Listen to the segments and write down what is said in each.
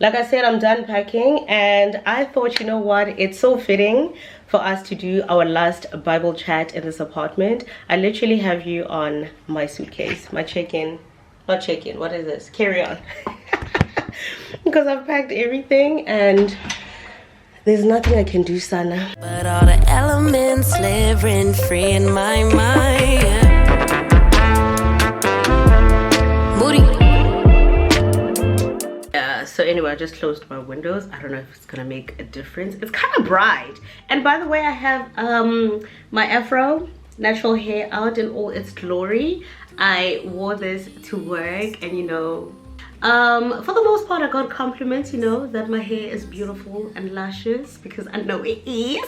Like I said, I'm done packing, and I thought, you know what, it's so fitting for us to do our last Bible chat in this apartment. I literally have you on my suitcase, my check-in, not check-in, what is this, carry-on. Because I've packed everything and there's nothing I can do, Sana. But all the elements live rent free in my mind. So anyway, I just closed my windows. I don't know if it's gonna make a difference. It's kind of bright. And by the way, I have my afro natural hair out in all its glory. I wore this to work, and you know, for the most part I got compliments, you know, that my hair is beautiful and luscious, because I know it is.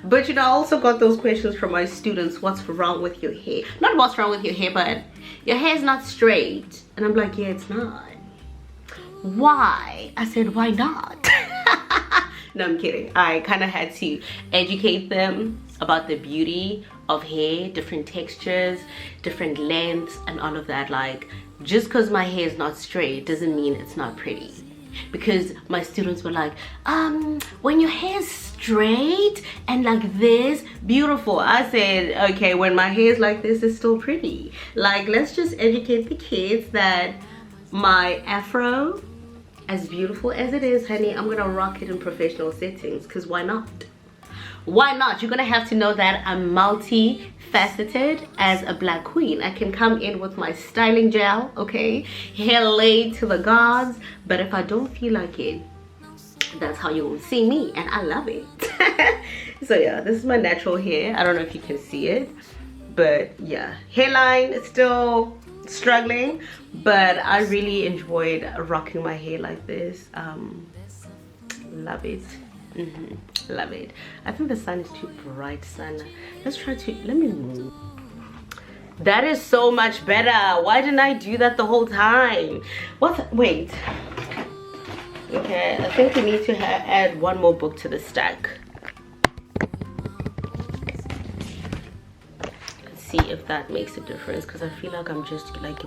But you know, I also got those questions from my students: what's wrong with your hair? Not what's wrong with your hair, but your hair is not straight. And I'm like, yeah, it's not. Why? I said, why not? No, I'm kidding. I kind of had to educate them about the beauty of hair, different textures, different lengths, and all of that. Like, just because my hair is not straight doesn't mean it's not pretty. Because my students were like, when your hair is straight and like this, beautiful. I said, okay, when my hair is like this, it's still pretty. Like, let's just educate the kids that my afro, as beautiful as it is, honey, I'm gonna rock it in professional settings, because why not? Why not? You're gonna have to know that I'm multi-faceted as a black queen. I can come in with my styling gel, okay, hair laid to the gods, but if I don't feel like it, that's how you will see me, and I love it. So yeah, this is my natural hair. I don't know if you can see it, but yeah, hairline is still struggling, but I really enjoyed rocking my hair like this. Love it. Love it. I think the sun is too bright, Sana. Let's try to, let me move. That is so much better. Why didn't I do that the whole time? What? Wait. Okay, I think we need to add one more book to the stack. See if that makes a difference, because I feel like I'm just like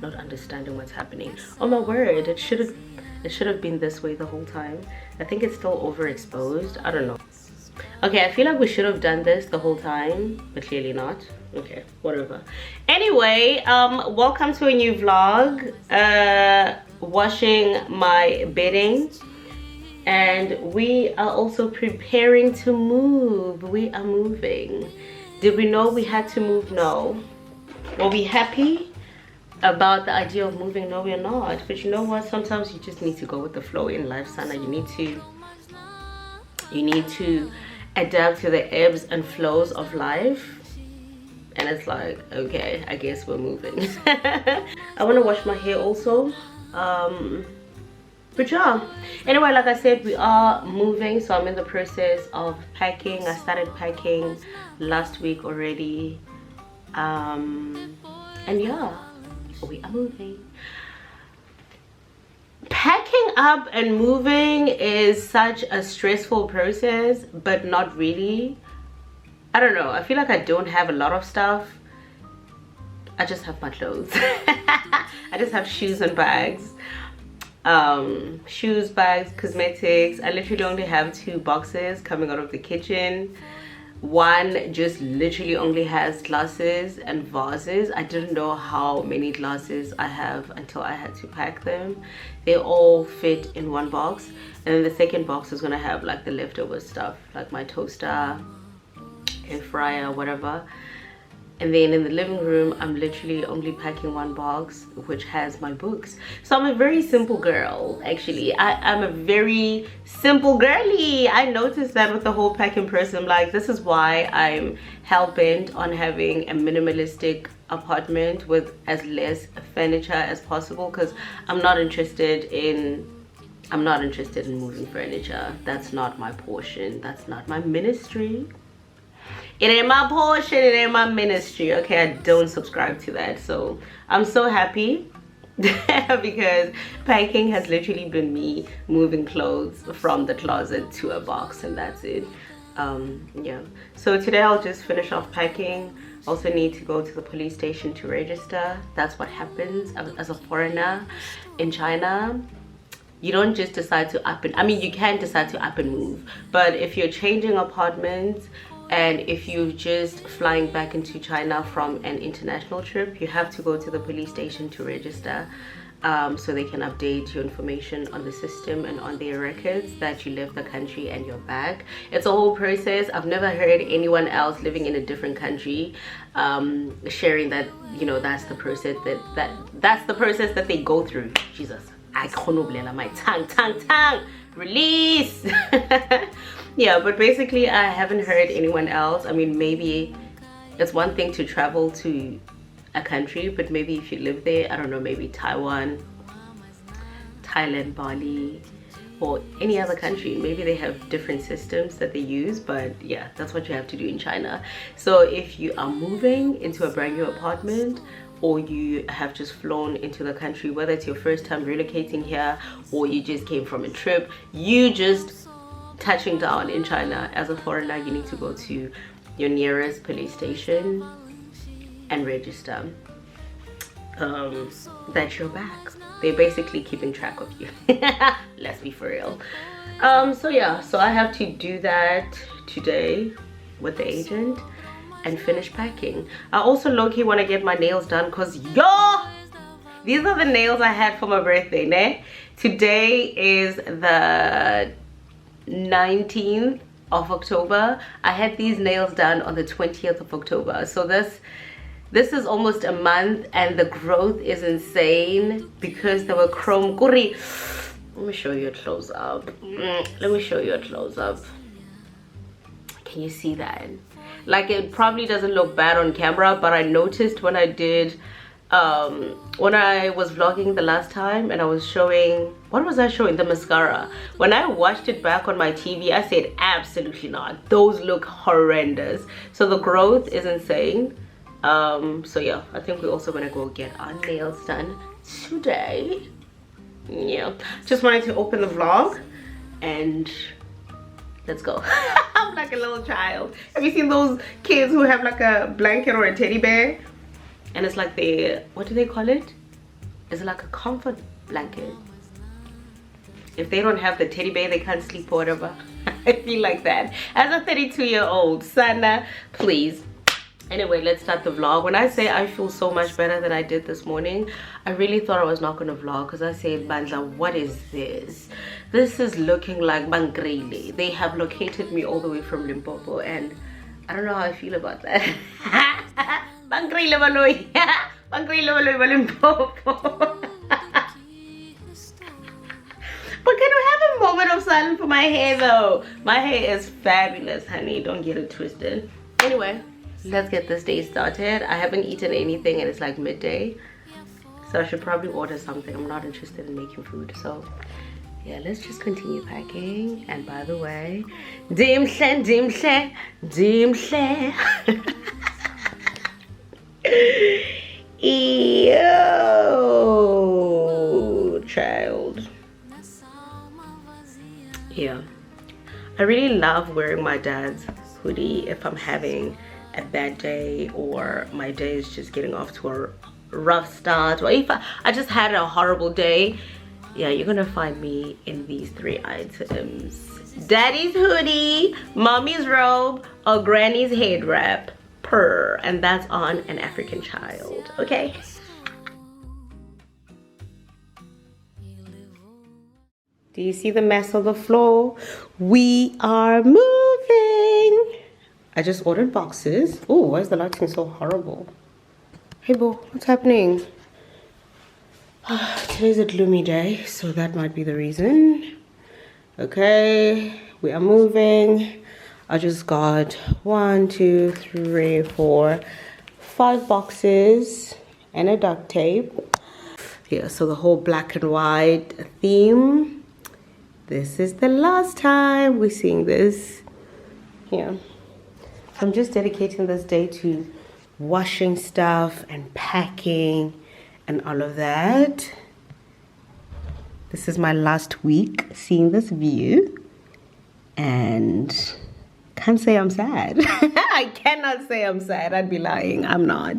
not understanding what's happening. Oh my word, it should have been this way the whole time. I think it's still overexposed. I don't know. Okay, I feel like we should have done this the whole time, but clearly not. Okay, whatever. Anyway, welcome to a new vlog. Washing my bedding, and we are also preparing to move. We are moving. Did we know we had to move? No. Were we happy about the idea of moving? No, we're not. But you know what? Sometimes you just need to go with the flow in life, Sana. You need to adapt to the ebbs and flows of life. And it's like, okay, I guess we're moving. I want to wash my hair also. But yeah, anyway, like I said, we are moving, so I'm in the process of packing. I started packing last week already, and yeah, we are moving. Packing up and moving is such a stressful process, but not really. I don't know, I feel like I don't have a lot of stuff. I just have my clothes. I just have shoes and bags. Shoes, bags, cosmetics. I literally only have 2 boxes coming out of the kitchen. One just literally only has glasses and vases. I didn't know how many glasses I have until I had to pack them. They all fit in one box, and then the second box is gonna have like the leftover stuff, like my toaster, air fryer, whatever. And then in the living room, I'm literally only packing 1 box, which has my books. So I'm a very simple girl, actually. I'm a very simple girly. I noticed that with the whole packing process. I'm like, this is why I'm hell-bent on having a minimalistic apartment with as less furniture as possible, because I'm not interested in moving furniture. That's not my portion. That's not my ministry. It ain't my portion, it ain't my ministry, okay? I don't subscribe to that. So I'm so happy because packing has literally been me moving clothes from the closet to a box, and that's it. Yeah, so today I'll just finish off packing. Also need to go to the police station to register. That's what happens as a foreigner in China. you don't just decide to up and, I mean, you can decide to up and move, but if you're changing apartments and if you're just flying back into China from an international trip, you have to go to the police station to register, so they can update your information on the system and on their records that you left the country and you're back. It's a whole process. I've never heard anyone else living in a different country sharing that, you know, that's the process that's the process that they go through. Jesus, I can't my tongue release. Yeah, but basically I haven't heard anyone else. I mean, maybe it's one thing to travel to a country, but maybe if you live there, I don't know, maybe Taiwan, Thailand, Bali, or any other country, maybe they have different systems that they use. But yeah, that's what you have to do in China. So if you are moving into a brand new apartment, or you have just flown into the country, whether it's your first time relocating here or you just came from a trip, you just touching down in China as a foreigner, you need to go to your nearest police station and register that you're back. They're basically keeping track of you. Let's be for real. So yeah, so I have to do that today with the agent and finish packing. I also low-key want to get my nails done because yo, these are the nails I had for my birthday, ne? Today is the 19th of October. I had these nails done on the 20th of October. So this is almost a month, and the growth is insane because they were chrome curry. Let me show you a close up. Let me show you a close up. Can you see that? Like, it probably doesn't look bad on camera, but I noticed when I did when I was vlogging the last time and I was showing, what was I showing? The mascara. When I watched it back on my TV, I said absolutely not, those look horrendous. So the growth is insane. So yeah, I think we're also gonna go get our nails done today. Yeah, just wanted to open the vlog and let's go. I'm like a little child. Have you seen those kids who have like a blanket or a teddy bear and it's like the, what do they call it? It's like a comfort blanket. If they don't have the teddy bear, they can't sleep or whatever. I feel like that as a 32-year-old. Sana, please. Anyway, let's start the vlog. When I say I feel so much better than I did this morning, I really thought I was not going to vlog because I said, Bandla, what is this? This is looking like Bangrele. They have located me all the way from Limpopo, and I don't know how I feel about that. Bangrele Baloy. Bangrele Baloy Limpopo. But can we have a moment of silence for my hair though? My hair is fabulous, honey. Don't get it twisted. Anyway, let's get this day started. I haven't eaten anything and it's like midday, so I should probably order something. I'm not interested in making food, so yeah, let's just continue packing. And by the way, dimhle yo, child. Yeah, I really love wearing my dad's hoodie if I'm having a bad day or my day is just getting off to a rough start, or if I just had a horrible day. Yeah, you're gonna find me in these 3 items: daddy's hoodie, mommy's robe, or granny's head wrap, and that's on an African child. Okay, do you see the mess on the floor? We are moving. I just ordered boxes. Oh, why is the lighting so horrible? Hey boo, what's happening? Today's a gloomy day, so that might be the reason. Okay, we are moving. I just got 1, 2, 3, 4, 5 boxes and a duct tape. Yeah, so the whole black and white theme. This is the last time we're seeing this. Yeah. I'm just dedicating this day to washing stuff and packing and all of that. This is my last week seeing this view, and can't say I'm sad. I cannot say I'm sad. I'd be lying. I'm not.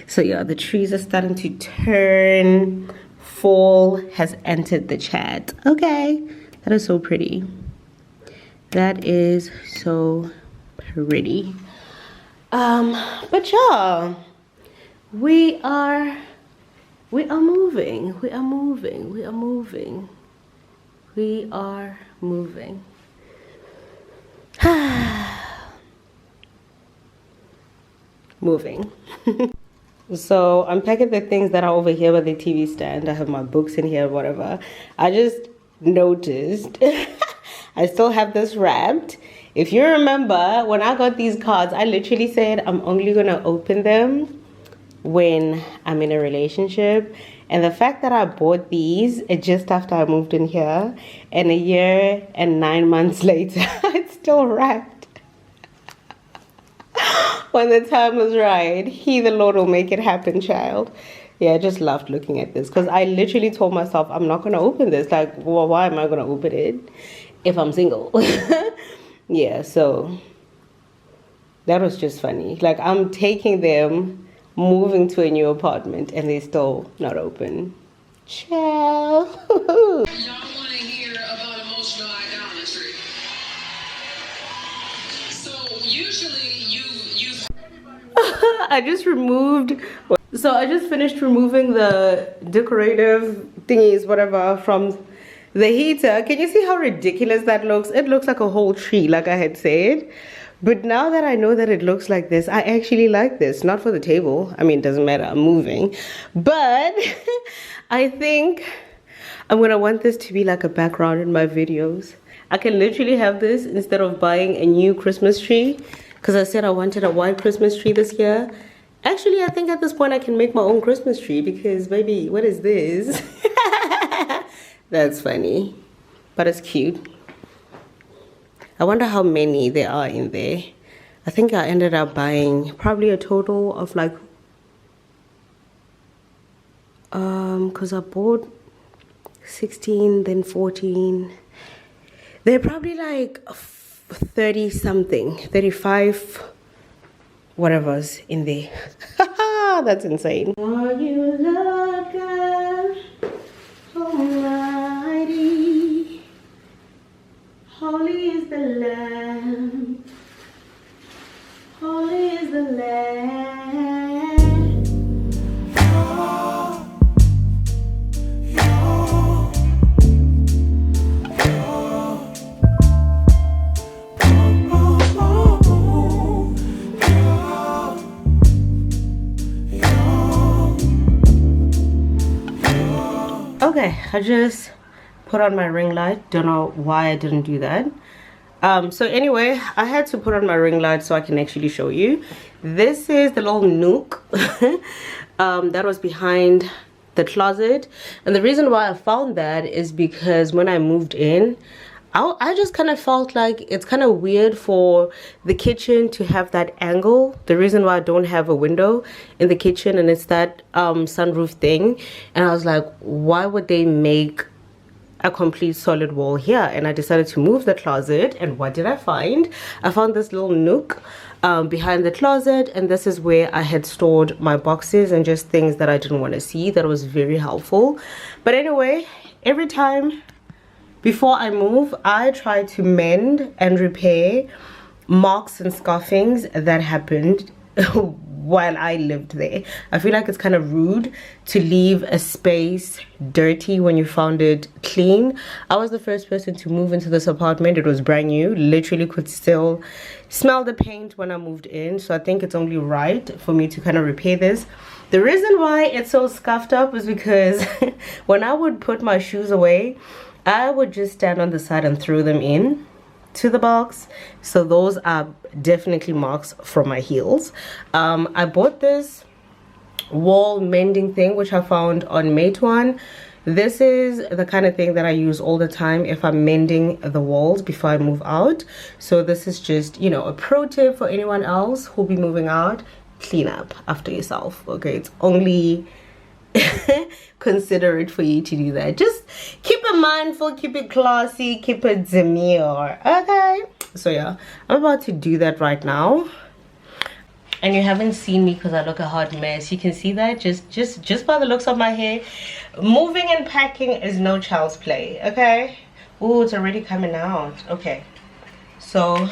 So yeah, the trees are starting to turn fall has entered the chat. Okay, that is so pretty. That is so pretty. But y'all, we are moving. Moving. So I'm packing the things that are over here by the TV stand. I have my books in here, whatever. I just noticed I still have this wrapped. If you remember, when I got these cards, I literally said I'm only gonna open them when I'm in a relationship. And the fact that I bought these just after I moved in here, and a year and 9 months later, it's still wrapped. When the time was right, He, the Lord, will make it happen, child. Yeah, I just loved looking at this because I literally told myself I'm not going to open this. Like, well, why am I going to open it if I'm single? Yeah, so that was just funny. Like, I'm taking them, moving to a new apartment, and they're still not open. Ciao. Y'all want to hear about emotional idolatry? So usually you I just finished removing the decorative thingies, whatever, from the heater. Can you see how ridiculous that looks? It looks like a whole tree, like I had said. But now that I know that it looks like this, I actually like this. Not for the table. I mean, it doesn't matter. I'm moving. But I think I'm going to want this to be like a background in my videos. I can literally have this instead of buying a new Christmas tree. Because I said I wanted a white Christmas tree this year. Actually, I think at this point I can make my own Christmas tree. Because, baby, what is this? That's funny. But it's cute. I wonder how many there are in there. I think I ended up buying probably a total of like because I bought 16, then 14. They're probably like 30 something, 35 whatever's in there. That's insane. Are you Lord God Almighty? Holy is the Lamb. Holy is the Lamb. Okay, I just put on my ring light. Don't know why I didn't do that. So anyway, I had to put on my ring light so I can actually show you. This is the little nook that was behind the closet. And the reason why I found that is because when I moved in, I just kind of felt like it's kind of weird for the kitchen to have that angle. The reason why I don't have a window in the kitchen, and it's that sunroof thing. And I was like, why would they make a complete solid wall here? And I decided to move the closet, and what did I find? I found this little nook behind the closet, and this is where I had stored my boxes and just things that I didn't want to see. That was very helpful. But anyway, every time before I move, I try to mend and repair marks and scuffings that happened while I lived there. I feel like it's kind of rude to leave a space dirty when you found it clean. I was the first person to move into this apartment. It was brand new. Literally could still smell the paint when I moved in. So I think it's only right for me to kind of repair this. The reason why it's so scuffed up is because when I would put my shoes away, I would just stand on the side and throw them in to the box. So those are definitely marks from my heels. I bought this wall mending thing, which I found on Meituan. This is the kind of thing that I use all the time if I'm mending the walls before I move out. So this is just, you know, a pro tip for anyone else who'll be moving out. Clean up after yourself. Okay, it's only considerate for you to do that. Just keep it mindful, keep it classy, keep it demure. Okay, so yeah, I'm about to do that right now. and you haven't seen me because I look a hot mess. You can see that just by the looks of my hair. Moving and packing is no child's play, okay? Oh, it's already coming out. Okay, so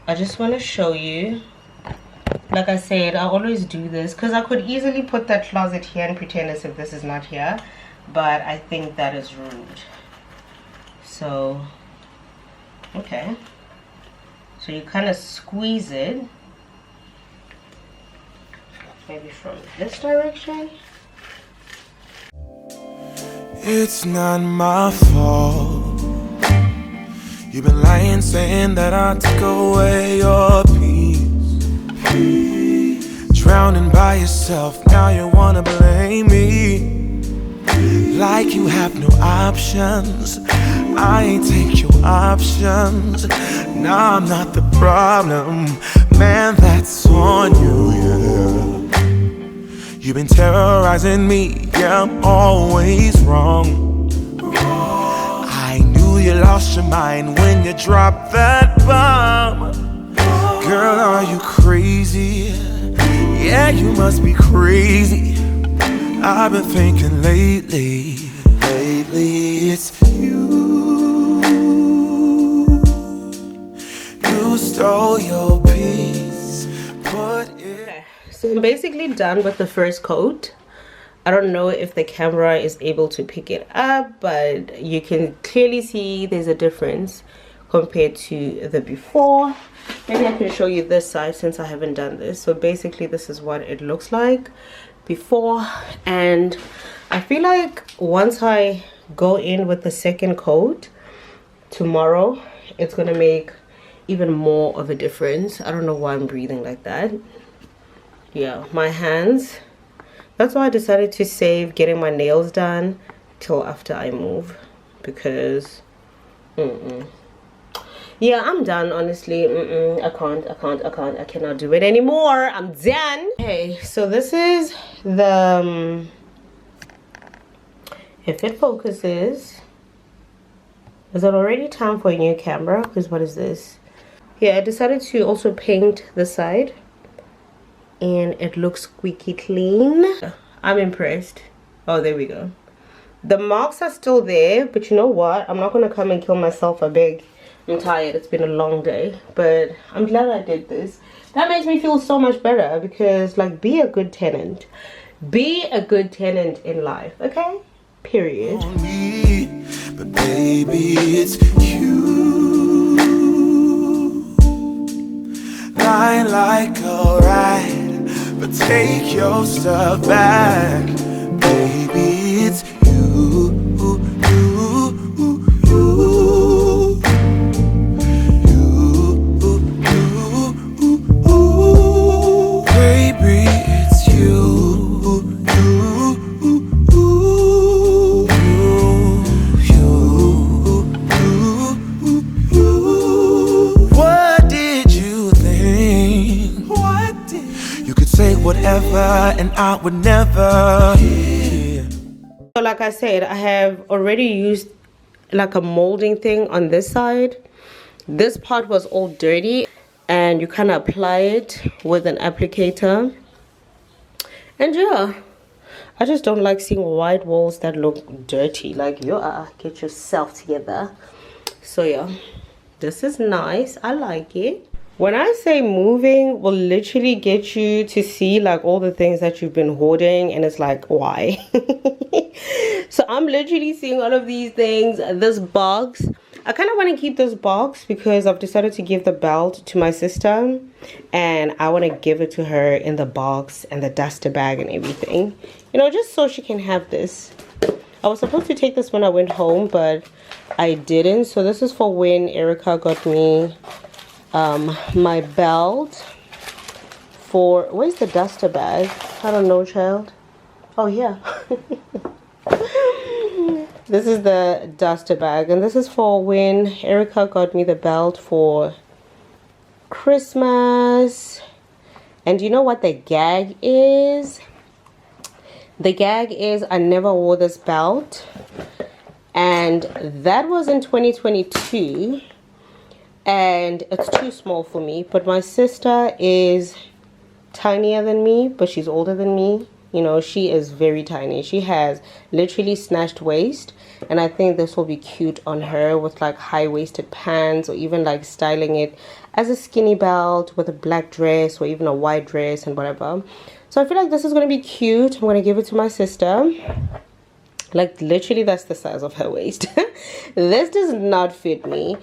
I just want to show you. Like I said, I always do this because I could easily put that closet here and pretend as if this is not here, but I think that is rude. So okay, so you kind of squeeze it, maybe from this direction. It's not my fault. You've been lying, saying that I took away your peace. Drowning by yourself, now you wanna blame me. Like you have no options. I ain't take your options. Nah, I'm not the problem. Man, that's on you, yeah. You've been terrorizing me, yeah, I'm always wrong. I knew you lost your mind when you dropped that bomb. Girl, are you crazy? Yeah, you must be crazy. I've been thinking lately it's you. You stole your peace, put it. Okay, so I'm basically done with the first coat. I don't know if the camera is able to pick it up, but you can clearly see there's a difference compared to the before. Maybe I can show you this side since I haven't done this. So basically this is what it looks like before, and I feel like once I go in with the second coat tomorrow, it's gonna make even more of a difference. I don't know why I'm breathing like that. Yeah, my hands, that's why I decided to save getting my nails done till after I move, because yeah, I'm done, honestly. I cannot do it anymore. I'm done. Okay, so this is the if it focuses. Is it already time for a new camera? Because what is this? Yeah, I decided to also paint the side, and it looks squeaky clean. I'm impressed. Oh, there we go. The marks are still there, but you know what? I'm not gonna come and kill myself, I beg. I'm tired, it's been a long day, but I'm glad I did this. That makes me feel so much better, because like, be a good tenant. Be a good tenant in life, okay? Period. But baby, it's you. Lying like a ride, but take your stuff back. Baby, it's you. And I would never. So like I said, I have already used like a molding thing on this side. This part was all dirty, and you kind of apply it with an applicator. And yeah, I just don't like seeing white walls that look dirty. Like, get yourself together. So yeah, this is nice. I like it. When I say moving will literally get you to see like all the things that you've been hoarding, and it's like, why? So I'm literally seeing all of these things. This box, I kind of want to keep this box because I've decided to give the belt to my sister, and I want to give it to her in the box and the duster bag and everything, you know, just so she can have this. I was supposed to take this when I went home, but I didn't. So this is for when Erica got me my belt for, where's the duster bag? I don't know, child. Oh yeah. This is the duster bag, and this is for when Erica got me the belt for Christmas. And you know what the gag is? The gag is I never wore this belt, and that was in 2022. And it's too small for me, but my sister is tinier than me, but she's older than me. You know, she is very tiny. She has literally snatched waist, and I think this will be cute on her with like high-waisted pants, or even like styling it as a skinny belt with a black dress or even a white dress and whatever. So I feel like this is going to be cute. I'm going to give it to my sister. Like literally that's the size of her waist. This does not fit me.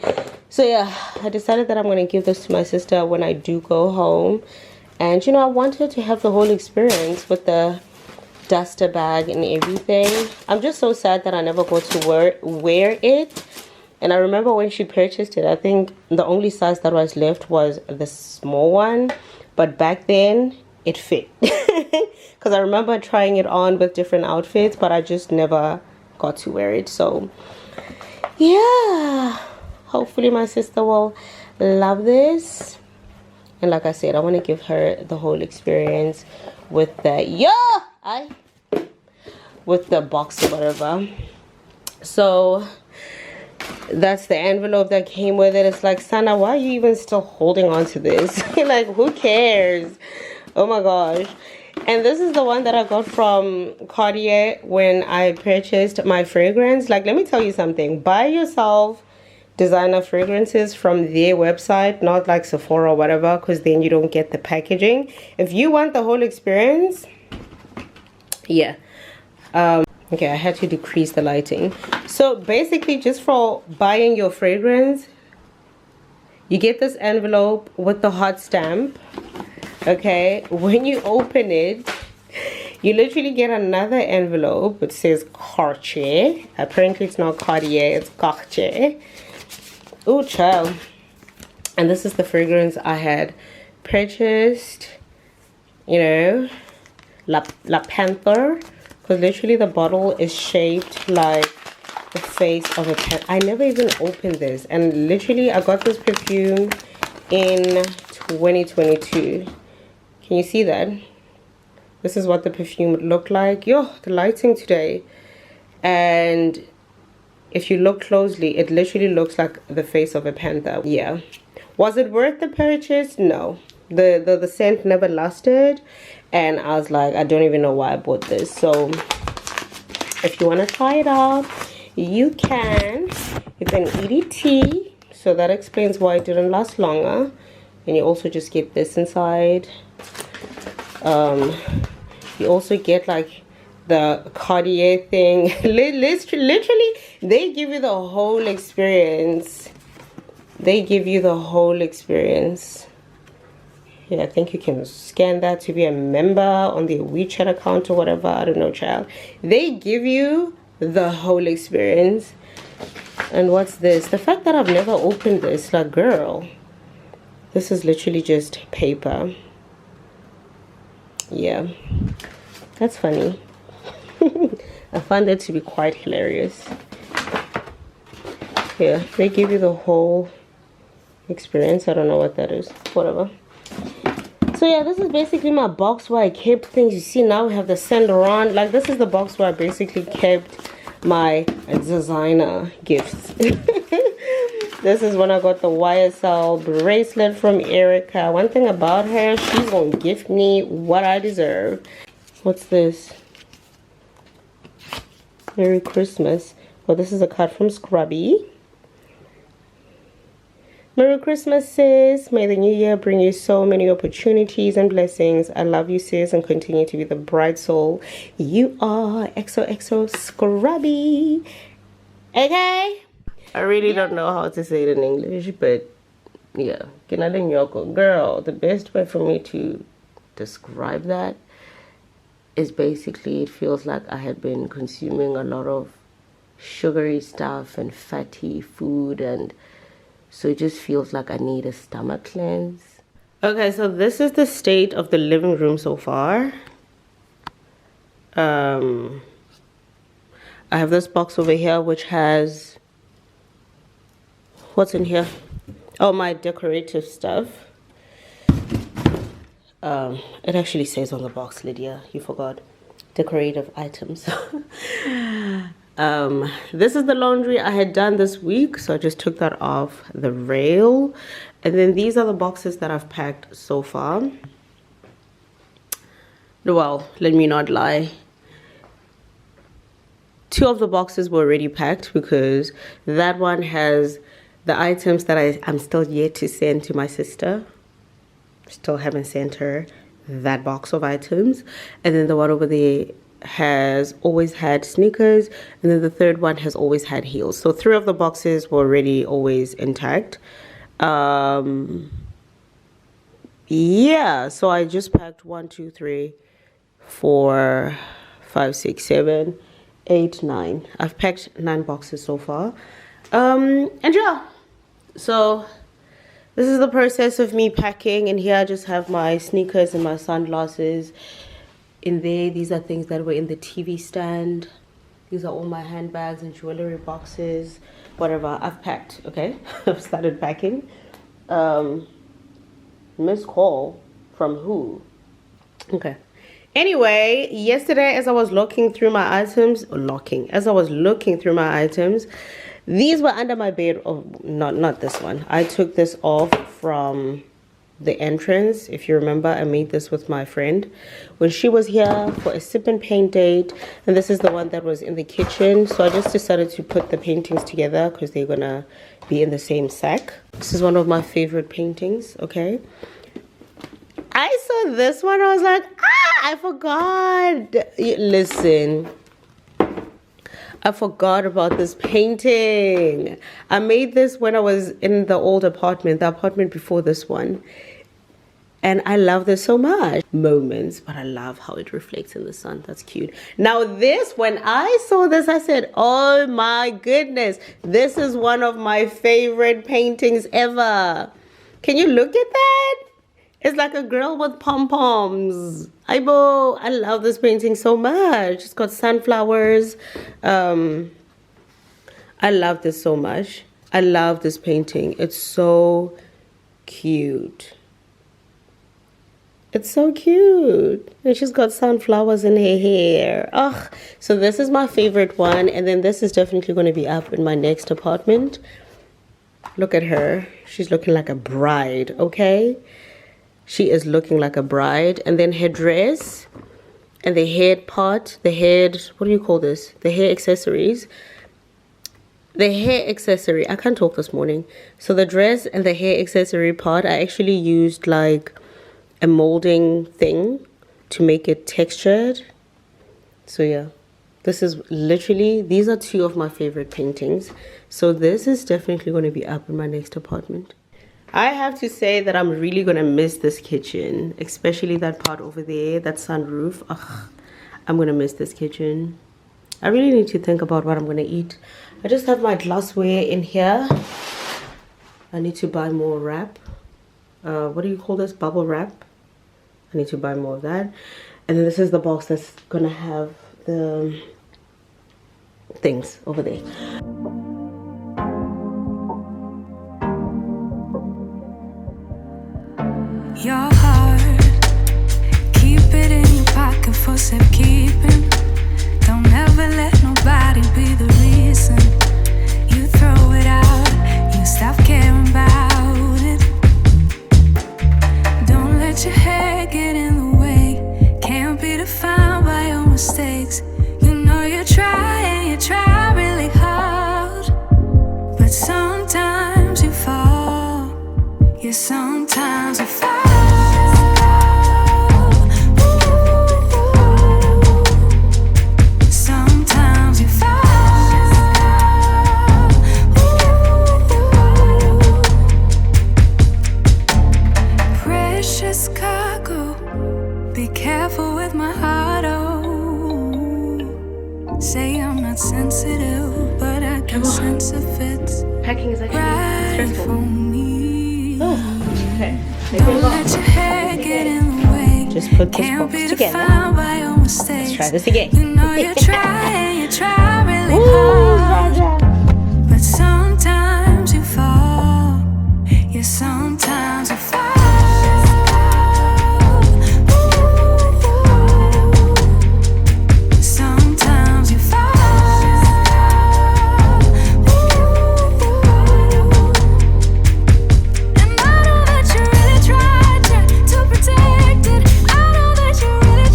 So yeah, I decided that I'm going to give this to my sister when I do go home. And you know, I want her to have the whole experience with the duster bag and everything. I'm just so sad that I never got to wear it. And I remember when she purchased it, I think the only size that was left was the small one. But back then it fit. Because I remember trying it on with different outfits, but I just never got to wear it. So yeah, hopefully my sister will love this. And like I said, I want to give her the whole experience with the with the box or whatever. So that's the envelope that came with it. It's like, Sana, why are you even still holding on to this? Like, who cares? Oh my gosh. And this is the one that I got from Cartier when I purchased my fragrance. Like, let me tell you something. Buy yourself designer fragrances from their website, not like Sephora or whatever, because then you don't get the packaging. If you want the whole experience, yeah. Okay, I had to decrease the lighting. So basically, just for buying your fragrance, you get this envelope with the hot stamp. Okay, when you open it, you literally get another envelope which says Cartier. Apparently it's not Cartier, it's Cartier. Oh child. And this is the fragrance I had purchased, you know, La Panther, because literally the bottle is shaped like the face of a panther. I never even opened this, and literally I got this perfume in 2022. Can you see that? This is what the perfume would look like. Yo, the lighting today. And if you look closely, it literally looks like the face of a panther. Yeah. Was it worth the purchase? No. The scent never lasted. And I was like, I don't even know why I bought this. So if you want to try it out, you can. It's an EDT. So that explains why it didn't last longer. And you also just get this inside. You also get like the Cartier thing. Literally, they give you the whole experience. They give you the whole experience. Yeah, I think you can scan that to be a member on their WeChat account or whatever. I don't know, child. They give you the whole experience. And what's this? The fact that I've never opened this, like, girl, this is literally just paper. Yeah, that's funny. I found that to be quite hilarious. Yeah, they give you the whole experience. I don't know what that is. Whatever. So yeah, this is basically my box where I kept things. You see, now we have the Saint Laurent. Like, this is the box where I basically kept my designer gifts. This is when I got the YSL bracelet from Erica. One thing about her, she's gonna gift me what I deserve. What's this? Merry Christmas. Well, this is a card from Scrubby. Merry Christmas, sis. May the new year bring you so many opportunities and blessings. I love you, sis, and continue to be the bright soul you are. XOXO Scrubby. Okay? I really don't know how to say it in English, but yeah. Girl, the best way for me to describe that is basically, it feels like I had been consuming a lot of sugary stuff and fatty food, and so it just feels like I need a stomach cleanse. Okay, so this is the state of the living room so far. I have this box over here which has, what's in here? Oh, my decorative stuff. It actually says on the box, Lydia, you forgot. Decorative items. This is the laundry I had done this week, so I just took that off the rail. And then these are the boxes that I've packed so far. Well, let me not lie. 2 of the boxes were already packed because that one has the items that I'm still yet to send to my sister. Still haven't sent her that box of items. And then the one over there has always had sneakers, and then the third one has always had heels. So 3 of the boxes were already always intact. Yeah, so I just packed 1, 2, 3, 4, 5, 6, 7, 8, 9. I've packed 9 boxes so far. And yeah, so this is the process of me packing. And here I just have my sneakers and my sunglasses. In there, these are things that were in the TV stand. These are all my handbags and jewelry boxes, whatever. I've packed, okay? I've started packing. Missed call from who? Okay. Anyway, yesterday as I was looking through my items, these were under my bed. Oh, not this one. I took this off from the entrance. If you remember, I made this with my friend when she was here for a sip and paint date, and this is the one that was in the kitchen. So I just decided to put the paintings together because they're gonna be in the same sack. This is one of my favorite paintings. Okay, I saw this one, I was like, I forgot. Listen, I forgot about this painting. I made this when I was in the old apartment, the apartment before this one. And I love this so much. Moments, but I love how it reflects in the sun. That's cute. Now this, when I saw this, I said, oh my goodness, this is one of my favorite paintings ever. Can you look at that? It's like a girl with pom-poms. I love this painting so much. It's got sunflowers. I love this so much. I love this painting. It's so cute. It's so cute. And she's got sunflowers in her hair. Ugh. So this is my favorite one. And then this is definitely going to be up in my next apartment. Look at her. She's looking like a bride, okay? She is looking like a bride. And then her dress and the head part, what do you call this? The hair accessories. The hair accessory, I can't talk this morning. So the dress and the hair accessory part, I actually used like a molding thing to make it textured. So yeah, this is literally, these are 2 of my favorite paintings. So this is definitely going to be up in my next apartment. I have to say that I'm really gonna miss this kitchen, especially that part over there, that sunroof. Ugh, I'm gonna miss this kitchen. I really need to think about what I'm gonna eat. I just have my glassware in here. I need to buy more wrap. What do you call this? Bubble wrap. I need to buy more of that. And then this is the box that's gonna have the things over there. Your heart, keep it in your pocket for safekeeping. Don't ever let nobody be the reason you throw it out, you stop caring about it. Don't let your head get in the way, can't be defined by your mistakes. You know you try and you try really hard, but sometimes you fall. Yeah, sometimes you fall. Sensitive, but I can sense if it's packing is actually right stressful for me. Oh, okay. Don't let your head get in the way. Just put this Can't box be together. defined by your mistakes. Let's try this again. You know you try and you try really hard, but sometimes you fall. Yeah, sometimes you fall.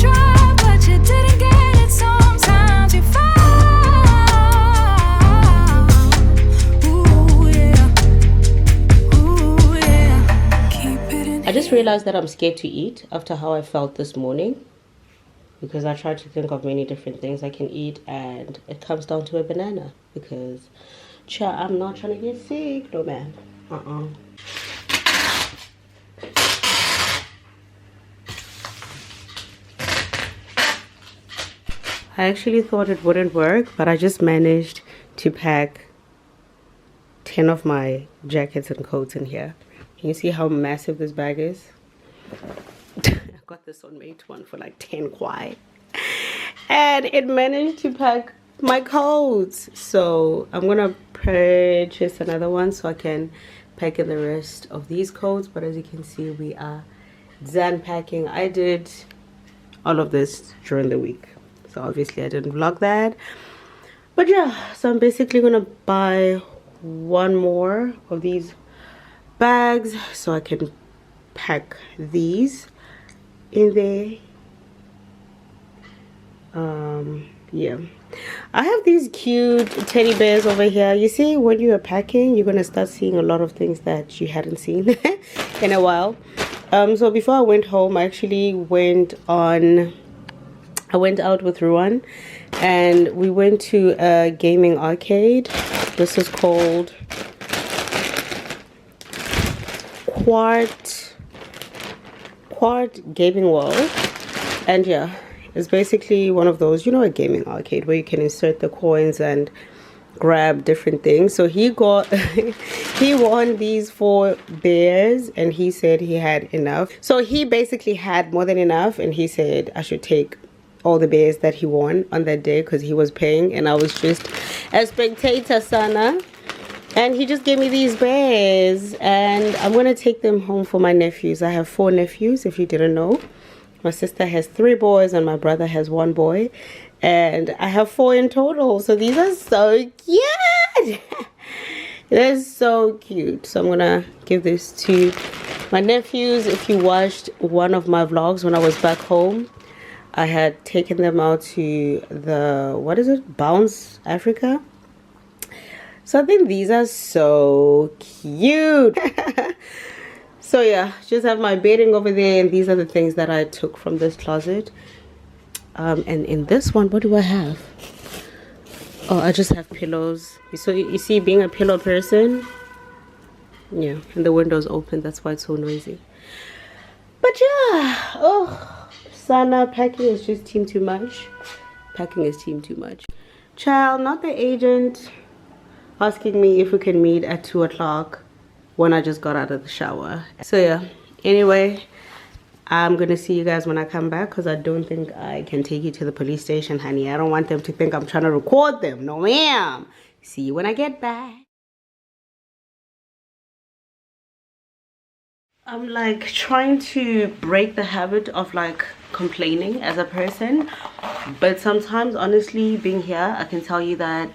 Try I just realized that I'm scared to eat after how I felt this morning, because I tried to think of many different things I can eat and it comes down to a banana, because I'm not trying to get sick, no man. I actually thought it wouldn't work, but I just managed to pack 10 of my jackets and coats in here. Can you see how massive this bag is? I got this on Mate One for like 10 kwai. And it managed to pack my coats. So I'm gonna purchase another one so I can pack in the rest of these coats. But as you can see, we are done packing. I did all of this during the week, so obviously I didn't vlog that. But yeah, so I'm basically gonna buy one more of these bags so I can pack these in there. Yeah, I have these cute teddy bears over here. You see, when you are packing, you're gonna start seeing a lot of things that you hadn't seen in a while. So before I went home, I actually went out with Ruan and we went to a gaming arcade. This is called Quart Gaming World, and yeah, it's basically one of those, you know, a gaming arcade where you can insert the coins and grab different things. So he got he won these 4 bears and he said he had enough. So he basically had more than enough and he said I should take all the bears that he won on that day because he was paying and I was just a spectator, sana. And he just gave me these bears and I'm gonna take them home for my nephews. I have 4 nephews, if you didn't know. My sister has 3 boys and my brother has 1 boy, and I have 4 in total. So these are so cute. They're so cute. So I'm gonna give this to my nephews. If you watched one of my vlogs when I was back home, I had taken them out to the, what is it, Bounce Africa. So I think these are so cute. So yeah, just have my bedding over there, and these are the things that I took from this closet. And in this one, what do I have? Oh, I just have pillows. So you see, being a pillow person, yeah, and the window's open, that's why it's so noisy. But yeah, oh, Sana, packing is just team too much. Packing is team too much. Child, not the agent asking me if we can meet at 2 o'clock when I just got out of the shower. So yeah, anyway, I'm gonna see you guys when I come back because I don't think I can take you to the police station, honey. I don't want them to think I'm trying to record them. No ma'am. See you when I get back. I'm like trying to break the habit of like complaining as a person, but sometimes honestly being here, I can tell you that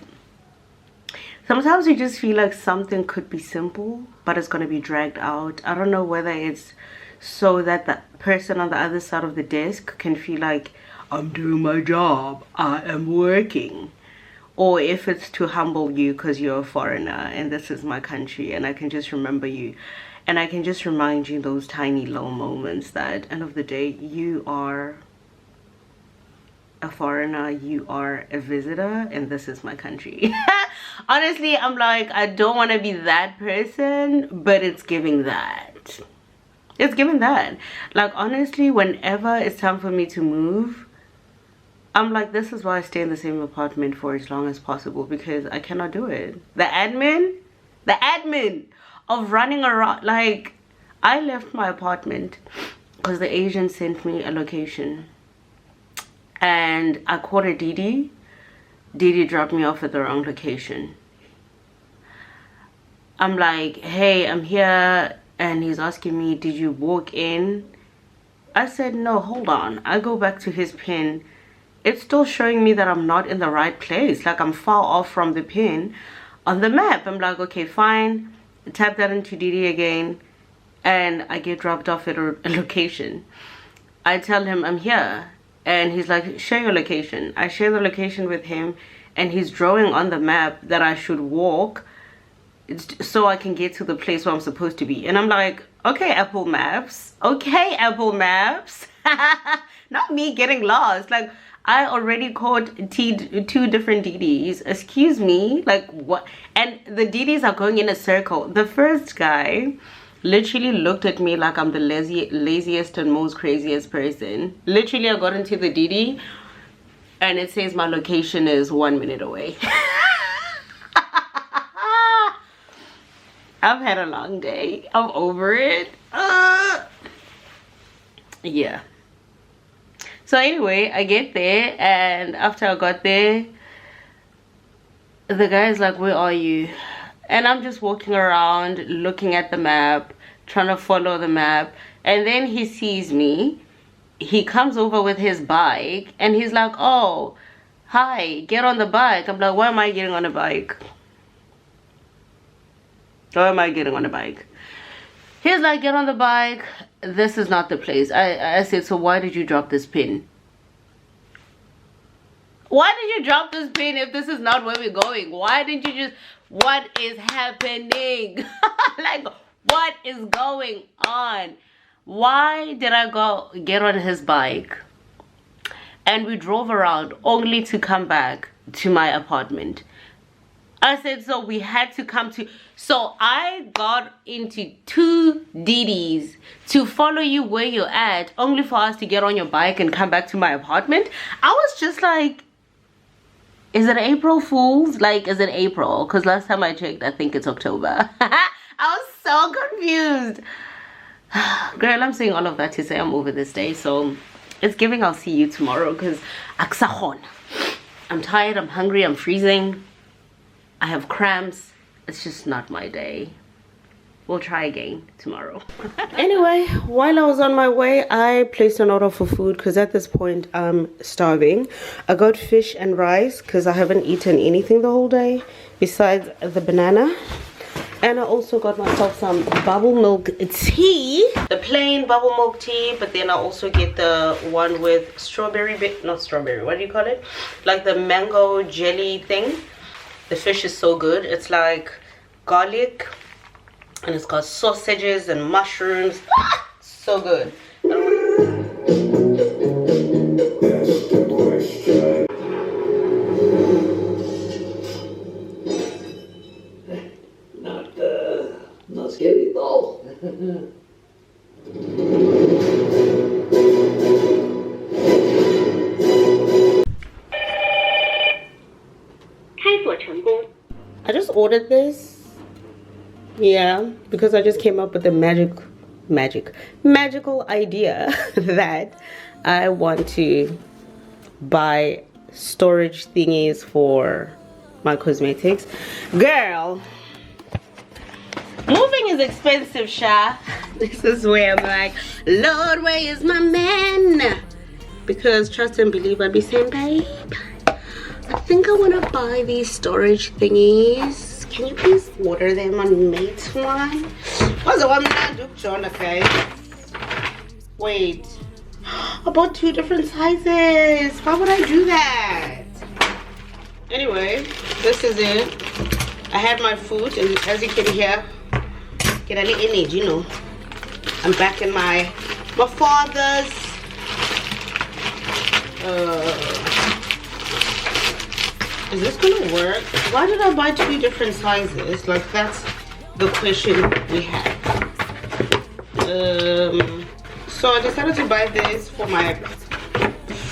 sometimes you just feel like something could be simple, but it's going to be dragged out. I don't know whether it's so that the person on the other side of the desk can feel like, I'm doing my job, I am working. Or if it's to humble you because you're a foreigner and this is my country and I can just remember you. And I can just remind you those tiny little moments that at the end of the day, you are a foreigner, you are a visitor, and this is my country. Honestly, I'm like, I don't want to be that person, but it's giving that. It's giving that. Like, honestly, whenever it's time for me to move, I'm like, this is why I stay in the same apartment for as long as possible, because I cannot do it. The admin of running around, like, I left my apartment because the agent sent me a location. And I called a Didi. Didi dropped me off at the wrong location. I'm like, hey, I'm here. And he's asking me, did you walk in? I said, no, hold on. I go back to his pin. It's still showing me that I'm not in the right place. Like, I'm far off from the pin on the map. I'm like, okay, fine. Tap that into Didi again. And I get dropped off at a location. I tell him I'm here. And he's like, share your location. I share the location with him, and he's drawing on the map that I should walk so I can get to the place where I'm supposed to be. And I'm like, Okay, Apple Maps. Okay, Apple Maps. Not me getting lost. Like, I already caught two different DDs. Excuse me. Like, what? And the DDs are going in a circle. The first guy literally looked at me like I'm the laziest and most craziest person. Literally, I got into the DD and it says my location is 1 minute away. I've had a long day. I'm over it. Yeah. So anyway, I get there, and after I got there, the guy is like, where are you? And I'm just walking around looking at the map, trying to follow the map, and then he sees me. He comes over with his bike and he's like, oh, hi, get on the bike. I'm like, why am I getting on a bike? Why am I getting on a bike? He's like, get on the bike. This is not the place. I said, so why did you drop this pin? Why did you drop this pin if this is not where we're going? Why didn't you just, what is happening? Like, what is going on? Why did I go get on his bike and we drove around only to come back to my apartment? I said, so we had to come to, so I got into 2 DDs to follow you where you're at, only for us to get on your bike and come back to my apartment. I was just like, is it April Fool's? Like, is it April? Because last time I checked, I think it's October. I was so confused. Girl, I'm saying all of that to say I'm over this day. So it's giving I'll see you tomorrow, because I'm tired, I'm hungry, I'm freezing. I have cramps. It's just not my day. We'll try again tomorrow. Anyway, while I was on my way, I placed an order for food because at this point I'm starving. I got fish and rice because I haven't eaten anything the whole day besides the banana. And I also got myself some bubble milk tea, the plain bubble milk tea, but then I also get the one with strawberry, not strawberry, what do you call it? Like the mango jelly thing. The fish is so good. It's like garlic and it's got sausages and mushrooms. So good. Not scary though. I just ordered this, yeah, because I just came up with a magical idea that I want to buy storage thingies for my cosmetics. Girl, moving is expensive, Sha. This is where I'm like, Lord, where is my man? Because trust and believe, I'd be saying, babe, I think I want to buy these storage thingies. Can you please order them on Mate one? What's the one that I do, okay? Wait, I bought 2 different sizes. Why would I do that? Anyway, this is it. I had my food, and as you can hear, get any energy, you know. I'm back in my father's is this gonna work? Why did I buy 2 different sizes? Like, that's the question we have. So I decided to buy this for my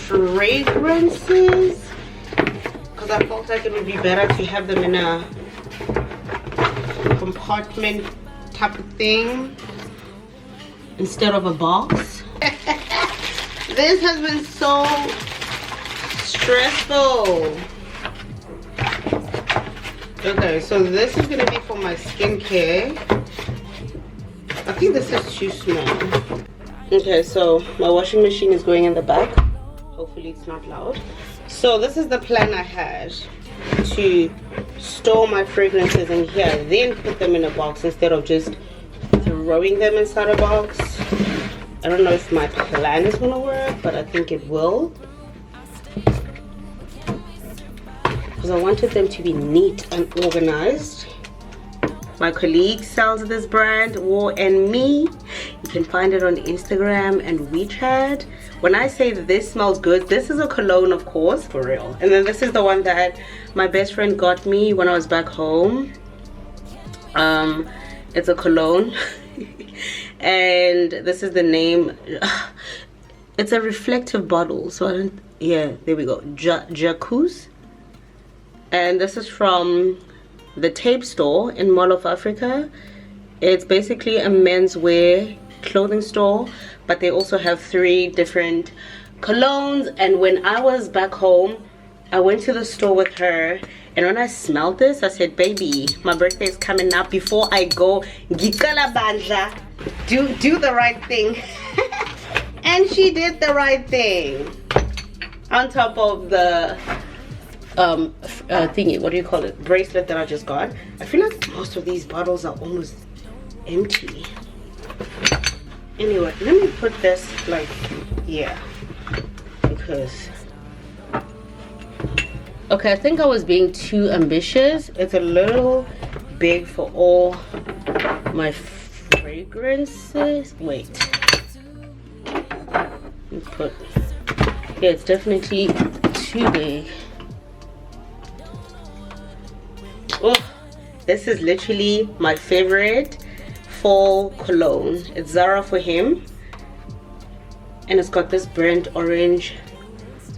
fragrances because I felt like it would be better to have them in a compartment type of thing instead of a box. This has been so stressful. Okay, so this is gonna be for my skincare. I think this is too small. Okay, so my washing machine is going in the back. Hopefully it's not loud. So this is the plan I had, to store my fragrances in here, then put them in a box instead of just throwing them inside a box. I don't know if my plan is gonna work, but I think it will. Because I wanted them to be neat and organized. My colleague sells this brand, and me, You can find it on Instagram and WeChat. When I say this smells good, this is a cologne, of course, for real. And then this is the one that my best friend got me when I was back home. It's a cologne. And this is the name. It's a reflective bottle, so I don't, yeah, there we go. Jacuz. And this is from the Tape Store in Mall of Africa. It's basically a menswear clothing store, but they also have 3 different colognes. And when I was back home, I went to the store with her, and when I smelled this, I said, baby, my birthday is coming up. Before I go, gikala bandla, do the right thing. And she did the right thing. On top of the thingy, what do you call it, bracelet that I just got. I feel like most of these bottles are almost empty. Anyway, let me put this like here, because okay, I think I was being too ambitious. It's a little big for all my fragrances. Wait, let me put, yeah, it's definitely too big. Oh, this is literally my favorite fall cologne. It's Zara for Him, and it's got this burnt orange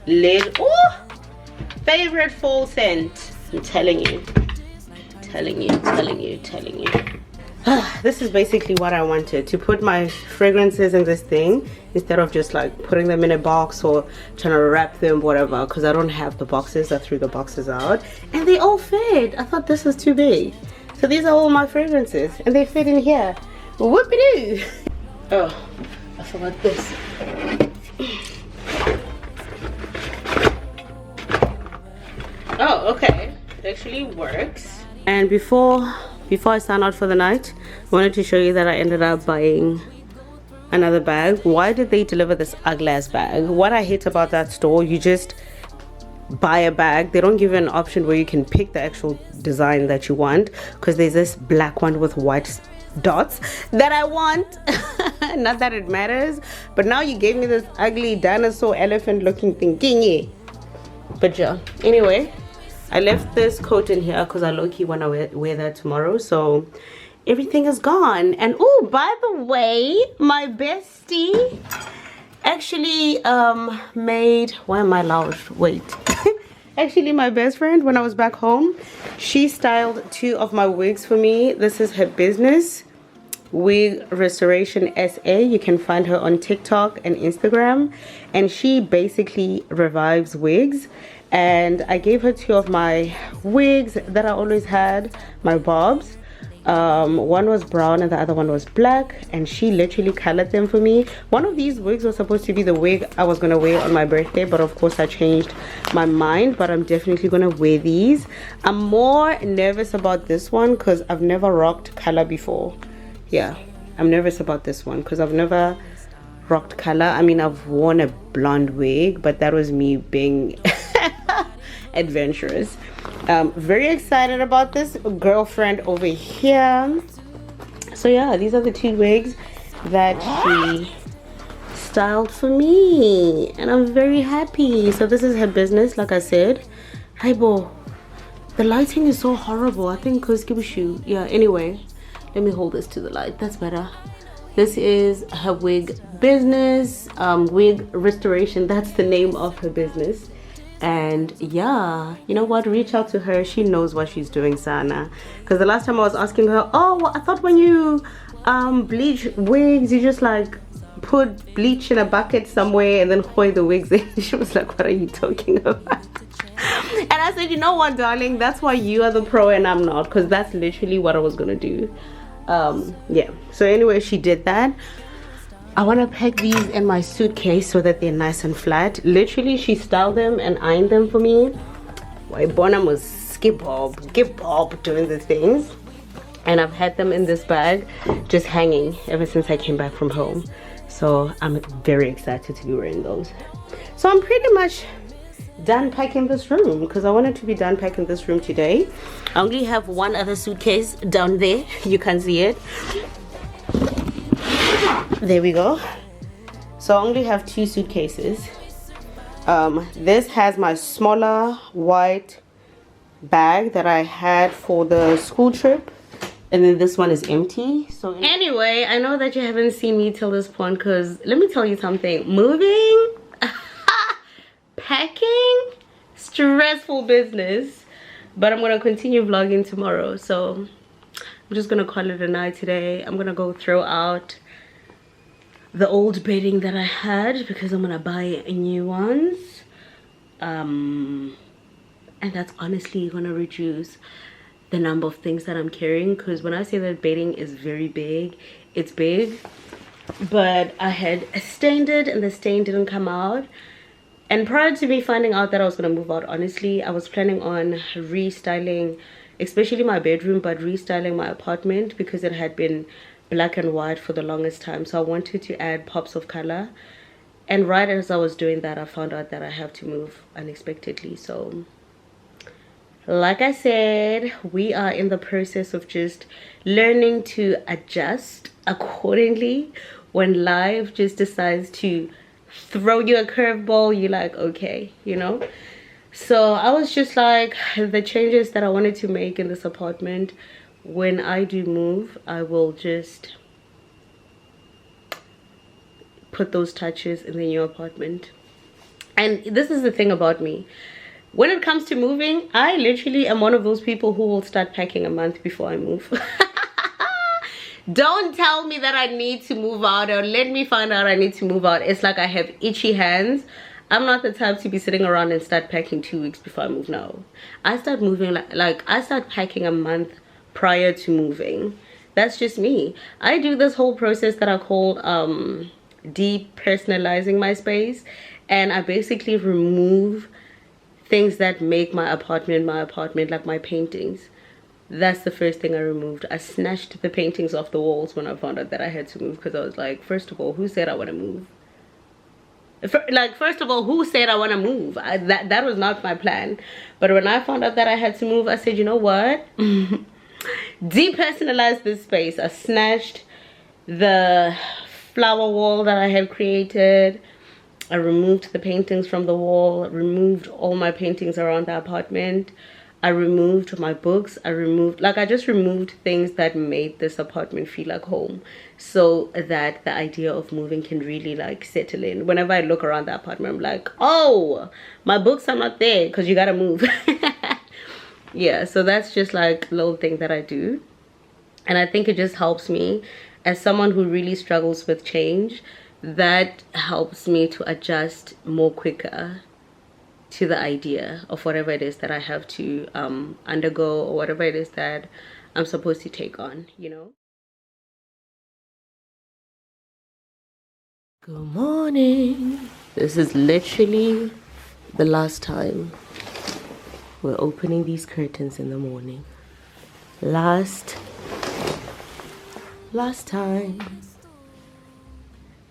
lid. Oh, favorite fall scent. I'm telling you. This is basically what I wanted, to put my fragrances in this thing instead of just like putting them in a box or trying to wrap them, whatever, because I don't have the boxes. I threw the boxes out and they all fit. I thought this was too big, so these are all my fragrances and they fit in here. Whoopie-doo. Oh, I forgot this. Oh, okay, it actually works. And before I sign out for the night, I wanted to show you that I ended up buying another bag. Why did they deliver this ugly ass bag? What I hate about that store, you just buy a bag. They don't give you an option where you can pick the actual design that you want, because there's this black one with white dots that I want. Not that it matters, but now you gave me this ugly dinosaur elephant looking thingy. But yeah, anyway, I left this coat in here because I low-key want to wear that tomorrow, so everything is gone. And oh, by the way, my bestie actually made, why am I loud? Wait. Actually, my best friend, when I was back home, she styled 2 of my wigs for me. This is her business, Wig Restoration SA. You can find her on TikTok and Instagram, and she basically revives wigs. And I gave her 2 of my wigs that I always had, my bobs. One was brown and the other one was black, and she literally colored them for me. One of these wigs was supposed to be the wig I was gonna wear on my birthday, but of course I changed my mind. But I'm definitely gonna wear these. I'm more nervous about this one because I've never rocked color before. Yeah, I'm nervous about this one because I've never rocked color. I mean, I've worn a blonde wig, but that was me being adventurous. Very excited about this girlfriend over here. So yeah, these are the 2 wigs that she styled for me, and I'm very happy. So this is her business, like I said. Hi bo, the lighting is so horrible. I think because Kibushu. Yeah, anyway, let me hold this to the light, that's better. This is her wig business, Wig Restoration, that's the name of her business. And yeah, you know what, reach out to her. She knows what she's doing, Sana, because the last time I was asking her, oh well, I thought when you bleach wigs you just like put bleach in a bucket somewhere and then pour the wigs in. She was like, what are you talking about? And I said, you know what, darling, that's why you are the pro and I'm not, because that's literally what I was gonna do. Yeah, so anyway, she did that. I want to pack these in my suitcase so that they're nice and flat. Literally, she styled them and ironed them for me. Why Bonham was skip bob doing the things. And I've had them in this bag just hanging ever since I came back from home. So I'm very excited to be wearing those. So I'm pretty much done packing this room because I wanted to be done packing this room today. I only have one other suitcase down there. You can see it. There we go. So I only have 2 suitcases. This has my smaller white bag that I had for the school trip, and then this one is empty. So anyway, I know that you haven't seen me till this point, because let me tell you something. Moving, packing, stressful business, but I'm gonna continue vlogging tomorrow. So I'm just gonna call it a night today. I'm gonna go throw out the old bedding that I had because I'm gonna buy new ones, and that's honestly gonna reduce the number of things that I'm carrying, because when I say that bedding is very big, it's big, but I had stained it and the stain didn't come out. And prior to me finding out that I was gonna move out, honestly, I was planning on restyling, especially my bedroom, but restyling my apartment because it had been black and white for the longest time. So I wanted to add pops of color, and right as I was doing that, I found out that I have to move unexpectedly. So like I said, we are in the process of just learning to adjust accordingly. When life just decides to throw you a curveball, you're like, okay, you know. So I was just like, the changes that I wanted to make in this apartment, when I do move, I will just put those touches in the new apartment. And this is the thing about me. When it comes to moving, I literally am one of those people who will start packing a month before I move. Don't tell me that I need to move out, or let me find out I need to move out. It's like I have itchy hands. I'm not the type to be sitting around and start packing 2 weeks before I move. No, I start moving like I start packing a month prior to moving. That's just me. I do this whole process that I call depersonalizing my space, and I basically remove things that make my apartment, like my paintings. That's the first thing I removed. I snatched the paintings off the walls when I found out that I had to move, because I was like, first of all, who said I want to move? First of all, who said I want to move? That was not my plan. But when I found out that I had to move, I said, you know what? Depersonalize this space. I snatched the flower wall that I had created. I removed the paintings from the wall, removed all my paintings around the apartment. I removed my books. I just removed things that made this apartment feel like home, so that the idea of moving can really like settle in. Whenever I look around the apartment, I'm like, oh, my books are not there because you gotta move. Yeah, so that's just like a little thing that I do, and I think it just helps me as someone who really struggles with change. That helps me to adjust more quicker to the idea of whatever it is that I have to undergo, or whatever it is that I'm supposed to take on, you know. Good morning. This is literally the last time we're opening these curtains in the morning. Last time.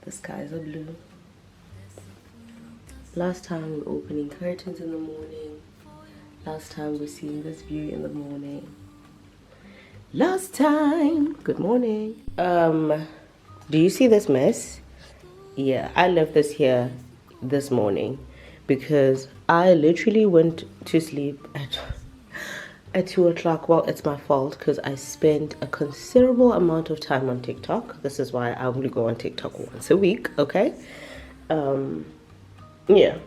The skies are blue. Last time we're opening curtains in the morning. Last time we're seeing this view in the morning. Last time. Good morning. Do you see this mess? Yeah, I left this here this morning because I literally went to sleep at 2 o'clock. Well, it's my fault because I spent a considerable amount of time on TikTok. This is why I only go on TikTok once a week, okay? Yeah.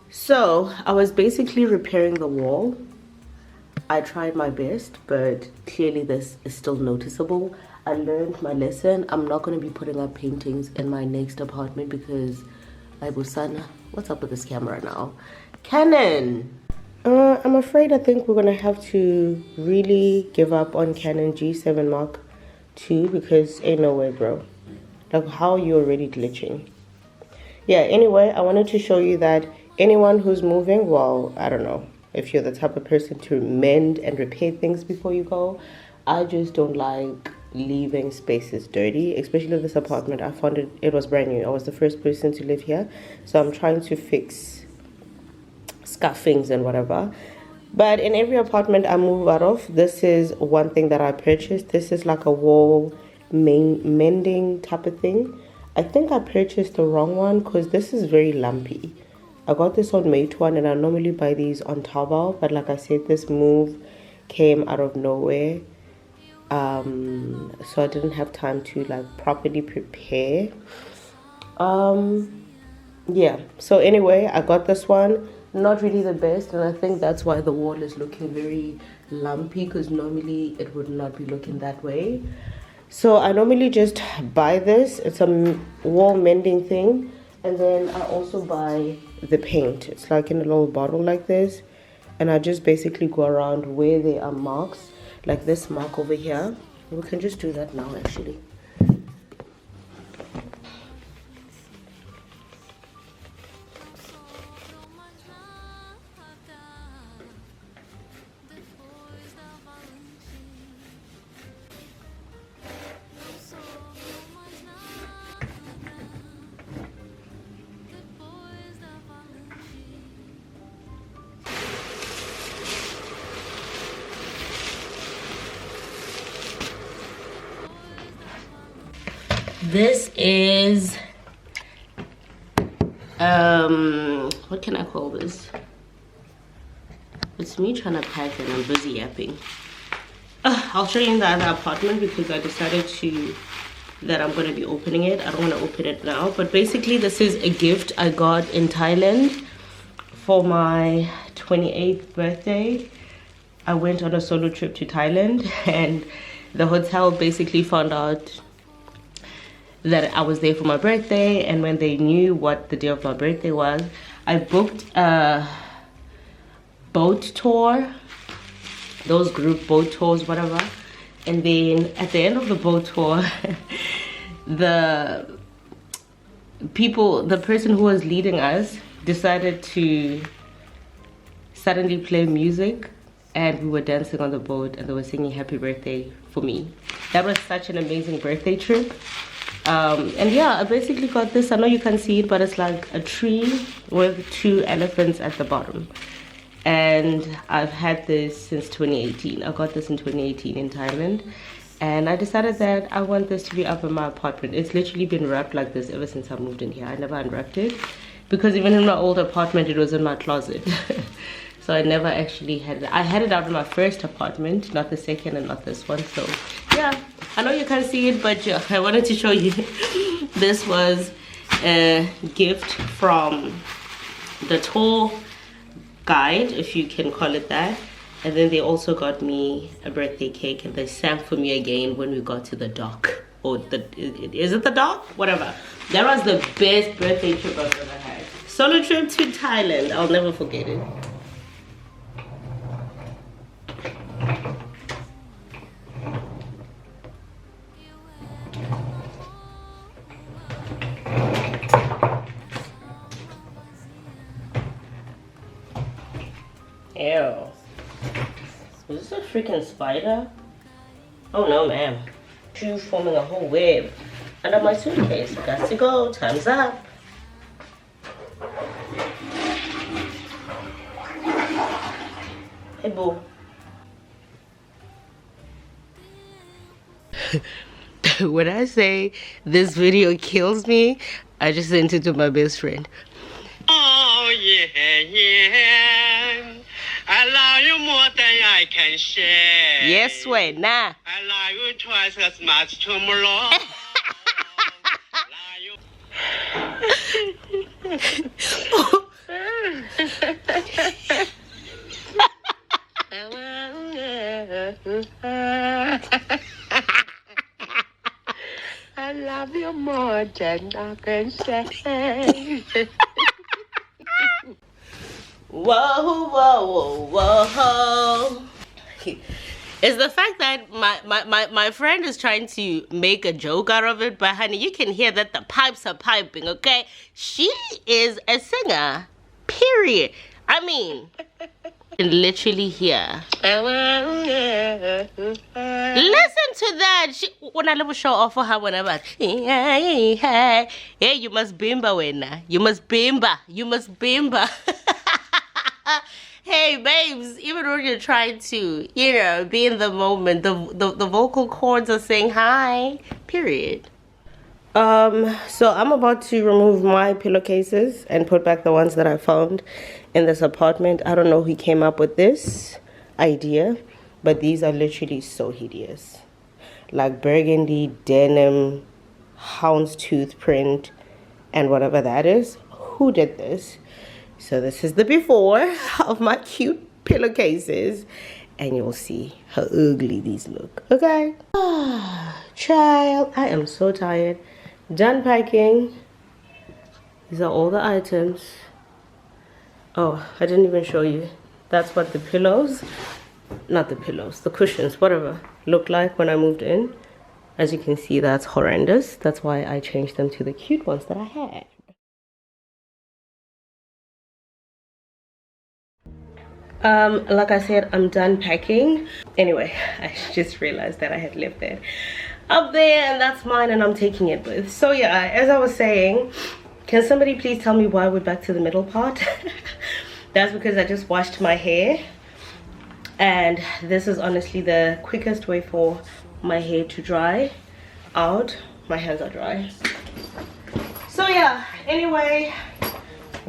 So I was basically repairing the wall. I tried my best, but clearly this is still noticeable. I learned my lesson. I'm not going to be putting up paintings in my next apartment because Sana, what's up with this camera now? Canon! I'm afraid I think we're gonna have to really give up on Canon G7 Mark II because ain't no way, bro. Like, how are you already glitching? Yeah, anyway, I wanted to show you that anyone who's moving, well, I don't know if you're the type of person to mend and repair things before you go. I just don't like leaving spaces dirty, especially this apartment. I found it was brand new. I was the first person to live here, so I'm trying to fix scuffings and whatever. But in every apartment I move out of, this is one thing that I purchased. This is like a wall mending type of thing. I think I purchased the wrong one because this is very lumpy. I got this on Meituan and I normally buy these on Taobao, but like I said, this move came out of nowhere. So I didn't have time to like properly prepare. Yeah, so anyway, I got this one. Not really the best, and I think that's why the wall is looking very lumpy, because normally it would not be looking that way. So I normally just buy this. It's a wall mending thing, and then I also buy the paint. It's like in a little bottle like this, and I just basically go around where there are marks, like this mark over here. We can just do that now actually. This is what can I call this? It's me trying to pack and I'm busy yapping. I'll show you in the other apartment because I decided that I'm going to be opening it. I don't want to open it now, but basically this is a gift I got in Thailand for my 28th birthday. I went on a solo trip to Thailand and the hotel basically found out that I was there for my birthday, and when they knew what the day of my birthday was, I booked a boat tour, those group boat tours, whatever. And then at the end of the boat tour, the person who was leading us decided to suddenly play music, and we were dancing on the boat and they were singing happy birthday for me. That was such an amazing birthday trip. And yeah, I basically got this. I know you can't see it, but it's like a tree with 2 elephants at the bottom. And I've had this since 2018. I got this in 2018 in Thailand. And I decided that I want this to be up in my apartment. It's literally been wrapped like this ever since I moved in here. I never unwrapped it because even in my old apartment, it was in my closet. So I never actually had it. I had it out in my first apartment, not the second and not this one. So yeah, I know you can't see it, but yeah, I wanted to show you. This was a gift from the tour guide, if you can call it that. And then they also got me a birthday cake, and they sang for me again when we got to the dock. Or is it the dock? Whatever. That was the best birthday trip I've ever had. Solo trip to Thailand. I'll never forget it. Ew. Is this a freaking spider? Oh no, ma'am. Shoe forming a whole web under my suitcase. Got to go. Time's up. Hey, boo. When I say this video kills me, I just sent it to my best friend. Oh yeah, yeah. I love you more than I can share. Yes, wait, nah. I love you twice as much tomorrow. I love you more than I can say. Whoa, whoa, whoa, whoa. It's the fact that my friend is trying to make a joke out of it, but honey, you can hear that the pipes are piping, okay? She is a singer, period. I mean, literally hear. Listen to that. When I never show off for her whenever. Hey, you must bimba, Wena. You must bimba. You must bimba. Hey babes, even when you're trying to, you know, be in the moment, the vocal cords are saying hi, period. So I'm about to remove my pillowcases and put back the ones that I found in this apartment. I don't know who came up with this idea, but these are literally so hideous. Like burgundy, denim, houndstooth print, and whatever that is. Who did this? So this is the before of my cute pillowcases, and you'll see how ugly these look. Okay. Child, I am so tired. Done packing. These are all the items. Oh, I didn't even show you. That's what the pillows, not the pillows, the cushions, whatever, looked like when I moved in. As you can see, that's horrendous. That's why I changed them to the cute ones that I had. Like I said, I'm done packing. Anyway, I just realized that I had left that up there, and that's mine, and I'm taking it with. So yeah, as I was saying, can somebody please tell me why we're back to the middle part? That's because I just washed my hair, and this is honestly the quickest way for my hair to dry out. My hands are dry. So yeah, anyway,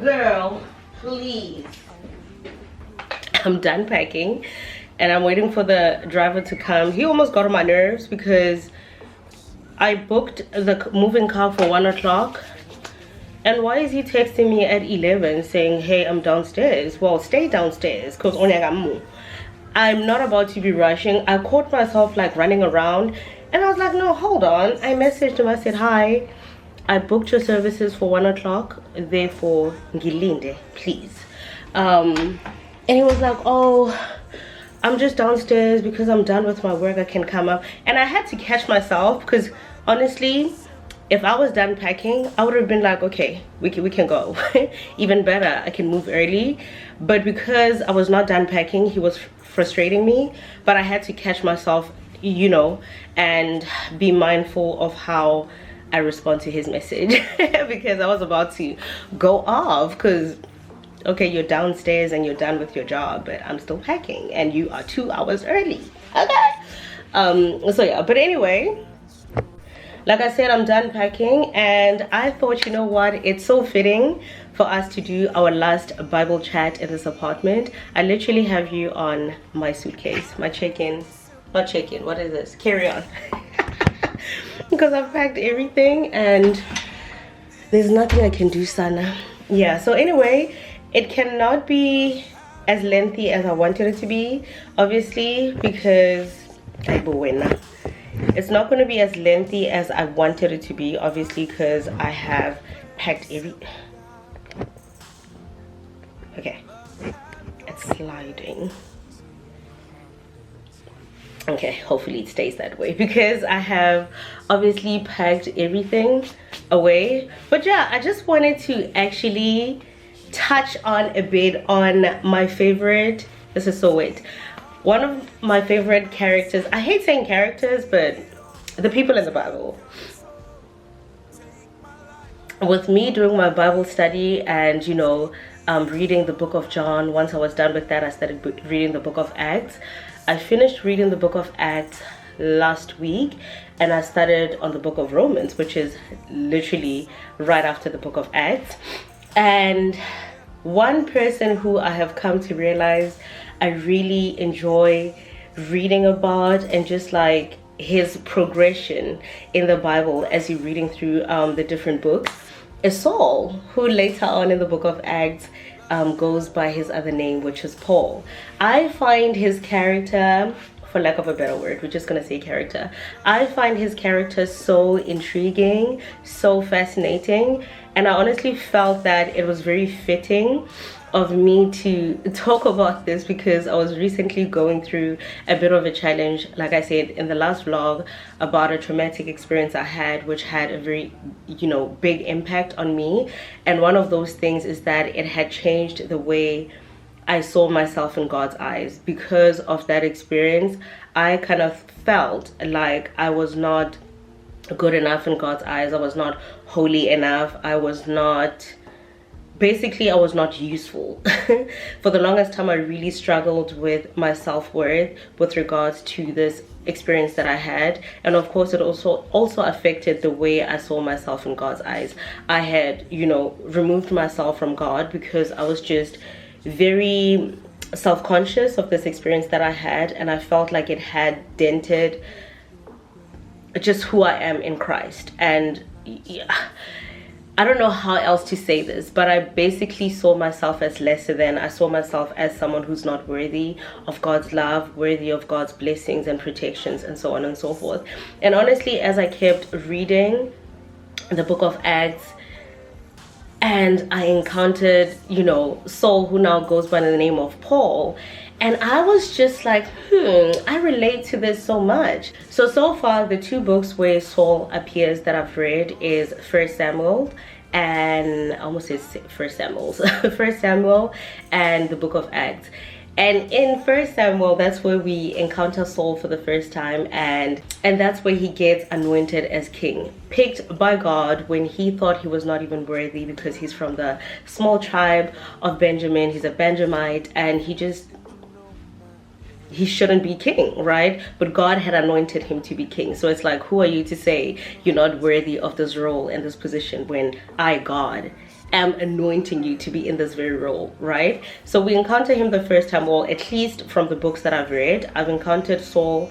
girl, please, I'm done packing, and I'm waiting for the driver to come. He almost got on my nerves because I booked the moving car for 1 o'clock, and why is he texting me at 11 saying, hey, I'm downstairs? Well, stay downstairs because I'm not about to be rushing. I caught myself like running around, and I was like, no, hold on. I messaged him. I said, hi, I booked your services for 1 o'clock, therefore ngilinde, please. And he was like, oh, I'm just downstairs because I'm done with my work, I can come up. And I had to catch myself because honestly, if I was done packing, I would have been like, okay, we can go. Even better, I can move early. But because I was not done packing, he was frustrating me. But I had to catch myself, you know, and be mindful of how I respond to his message. Because I was about to go off because, okay, you're downstairs and you're done with your job, but I'm still packing and you are 2 hours early. Okay. So yeah, but anyway, like I said, I'm done packing, and I thought, you know what, it's so fitting for us to do our last Bible chat in this apartment. I literally have you on my suitcase, my check-in, not check-in, what is this, carry-on. Because I've packed everything and there's nothing I can do, Sana. Yeah, so anyway, it cannot be as lengthy as I wanted it to be, obviously, because it's not going to be as lengthy as I wanted it to be, obviously, because I have packed okay, it's sliding. Okay, hopefully it stays that way because I have obviously packed everything away. But yeah, I just wanted to actually touch on a bit on my favorite, this is so weird, one of my favorite characters. I hate saying characters, but the people in the Bible. With me doing my Bible study and, you know, reading the book of John, once I was done with that, I started reading the book of Acts. I finished reading the book of Acts last week, and I started on the book of Romans, which is literally right after the book of Acts. And one person who I have come to realize I really enjoy reading about, and just like his progression in the Bible as you're reading through the different books, is Saul, who later on in the book of Acts goes by his other name, which is Paul. I find his character, for lack of a better word, we're just gonna say character, I find his character so intriguing, so fascinating, and I honestly felt that it was very fitting of me to talk about this because I was recently going through a bit of a challenge, like I said in the last vlog, about a traumatic experience I had, which had a very, you know, big impact on me. And one of those things is that it had changed the way I saw myself in God's eyes. Because of that experience, I kind of felt like I was not good enough in God's eyes. I was not holy enough. I was not basically I was not useful. For the longest time I really struggled with my self-worth with regards to this experience that I had, and of course it also affected the way I saw myself in God's eyes. I had, you know, removed myself from God because I was just very self-conscious of this experience that I had, and I felt like it had dented just who I am in Christ. And yeah, I don't know how else to say this, but I basically saw myself as lesser than. I saw myself as someone who's not worthy of God's love, worthy of God's blessings and protections, and so on and so forth. And honestly, as I kept reading the book of Acts, and I encountered, you know, Saul, who now goes by the name of Paul, and I was just like, I relate to this so much. So far, the two books where Saul appears that I've read is 1 Samuel and I almost said 1 Samuel, 1 Samuel and the book of Acts. And in 1 Samuel, that's where we encounter Saul for the first time, and that's where he gets anointed as king, picked by God when he thought he was not even worthy because he's from the small tribe of Benjamin. He's a Benjamite, and he shouldn't be king, right? But God had anointed him to be king. So it's like, who are you to say you're not worthy of this role and this position when I, God, am anointing you to be in this very role, right? So we encounter him the first time, or at least from the books that I've read, I've encountered Saul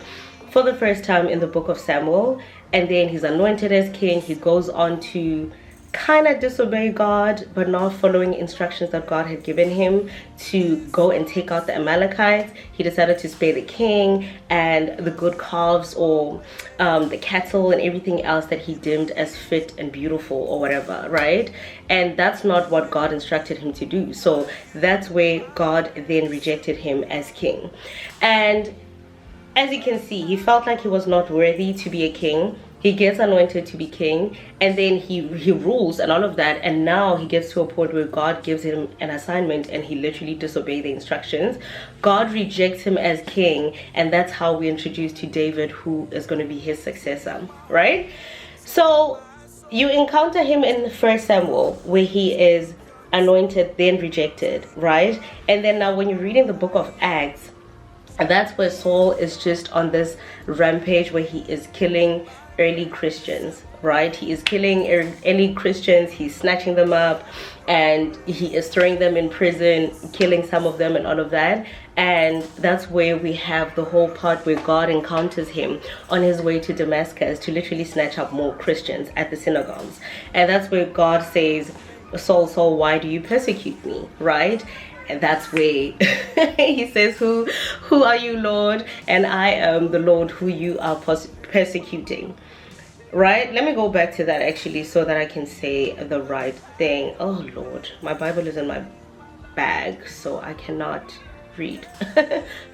for the first time in the book of Samuel, and then he's anointed as king. He goes on to kind of disobey God, but not following instructions that God had given him to go and take out the Amalekites. He decided to spare the king and the good calves, or the cattle and everything else that he deemed as fit and beautiful or whatever, right? And that's not what God instructed him to do. So that's where God then rejected him as king. And as you can see, he felt like he was not worthy to be a king. He gets anointed to be king, and then he rules and all of that, and now he gets to a point where God gives him an assignment and he literally disobeys the instructions. God rejects him as king, and that's how we introduce to David, who is going to be his successor, right? So you encounter him in 1 Samuel where he is anointed, then rejected, right? And then now when you're reading the book of Acts, that's where Saul is just on this rampage where he is killing early Christians, right? He is killing early Christians, he's snatching them up, and he is throwing them in prison, killing some of them and all of that. And that's where we have the whole part where God encounters him on his way to Damascus to literally snatch up more Christians at the synagogues. And that's where God says, Saul, Saul, why do you persecute me, right? And that's where he says, who are you, Lord? And I am the Lord who you are persecuting, right? Let me go back to that actually so that I can say the right thing. Oh Lord, my Bible is in my bag, so I cannot read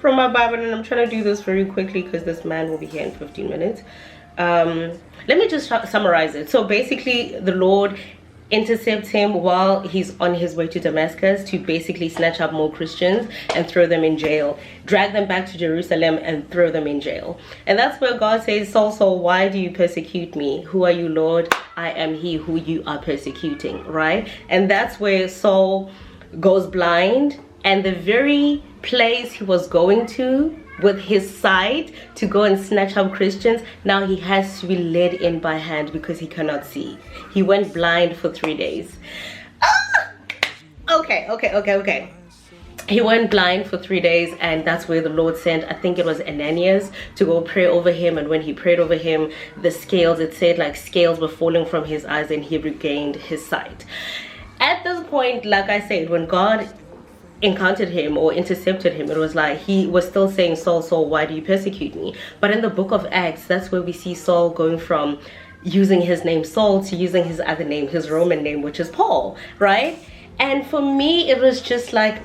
from my Bible, and I'm trying to do this very quickly because this man will be here in 15 minutes. Let me just summarize it. So basically the Lord intercepts him while he's on his way to Damascus to basically snatch up more Christians and throw them in jail, drag them back to Jerusalem and throw them in jail. And that's where God says, Saul, Saul, why do you persecute me? Who are you, Lord? I am he who you are persecuting, right? And that's where Saul goes blind, and the very place he was going to with his sight to go and snatch up Christians, now he has to be led in by hand because he cannot see. He went blind for 3 days. Okay. He went blind for 3 days, and that's where the Lord sent, I think it was Ananias, to go pray over him. And when he prayed over him, the scales, it said like scales were falling from his eyes, and he regained his sight. At this point, like I said, when God encountered him or intercepted him, it was like he was still saying, Saul, Saul, why do you persecute me? But in the book of Acts, that's where we see Saul going from using his name Saul to using his other name, his Roman name, which is Paul, right? And for me, it was just like,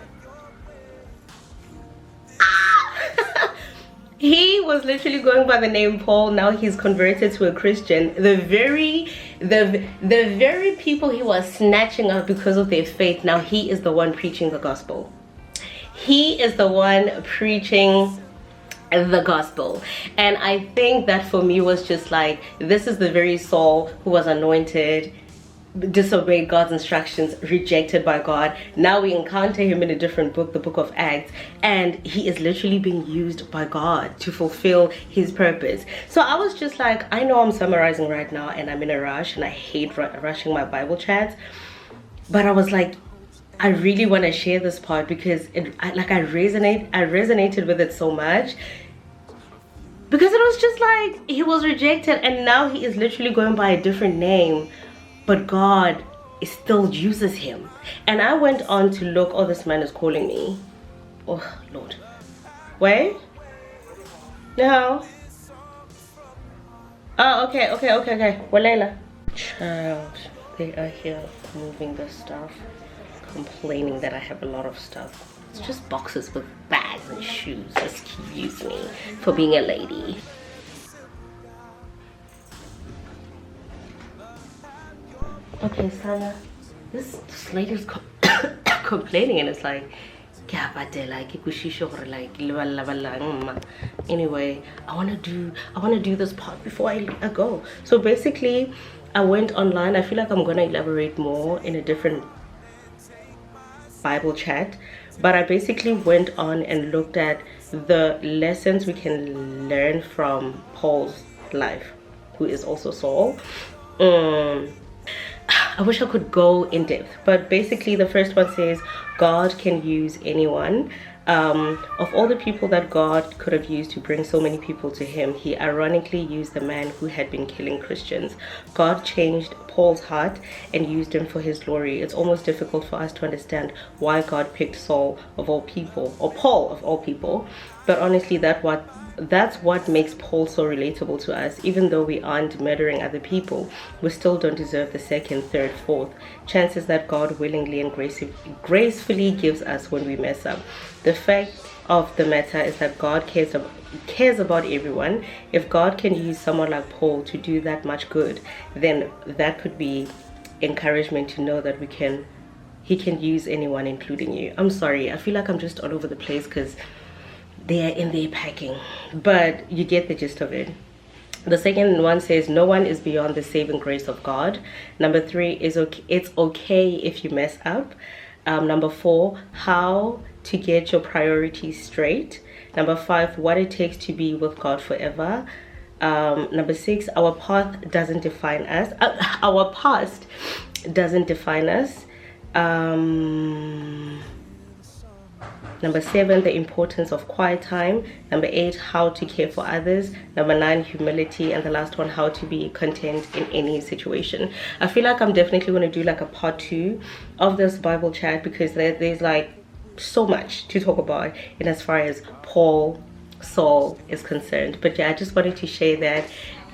he was literally going by the name Paul. Now he's converted to a Christian. The very people he was snatching up because of their faith, now he is the one preaching the gospel. He is the one preaching the gospel. And I think that for me was just like, this is the very Saul who was anointed disobeyed God's instructions, rejected by God. Now we encounter him in a different book, the book of Acts, and he is literally being used by God to fulfill his purpose. So I was just like, I know I'm summarizing right now and I'm in a rush and I hate rushing my Bible chats, but I was like, I really want to share this part because I resonated with it so much, because it was just like he was rejected and now he is literally going by a different name, but God still uses him. And I went on to look. Oh, this man is calling me. Oh Lord, wait, no. Oh, okay. Walela, child, they are here moving the stuff, complaining that I have a lot of stuff. It's just boxes with bags and shoes. Excuse me for being a lady. Okay, Sana, this lady's complaining and it's like, anyway, I want to do this part before I go. So basically, I went online. I feel like I'm gonna elaborate more in a different Bible chat, but I basically went on and looked at the lessons we can learn from Paul's life, who is also Saul. I wish I could go in depth, but basically the first one says God can use anyone. Of all the people that God could have used to bring so many people to him, he ironically used the man who had been killing Christians. God changed Paul's heart and used him for his glory. It's almost difficult for us to understand why God picked Saul of all people, or Paul of all people, but honestly that's what makes Paul so relatable to us. Even though we aren't murdering other people, we still don't deserve the second, third, fourth chances that God willingly and gracefully gives us when we mess up. The fact of the matter is that God cares about everyone. If God can use someone like Paul to do that much good, then that could be encouragement to know that he can use anyone, including you. I'm sorry, I feel like I'm just all over the place because they are in there packing, but you get the gist of it. The second one says no one is beyond the saving grace of God. Number 3 is it's okay if you mess up. Number 4, how to get your priorities straight. Number 5, what it takes to be with God forever. Number 6, our path doesn't define us. Our past doesn't define us. Number 7, the importance of quiet time. Number 8, how to care for others. Number 9, humility. And the last one, how to be content in any situation. I feel like I'm definitely going to do like a part 2 of this Bible chat, because there's like so much to talk about in as far as Saul is concerned. But yeah, I just wanted to share that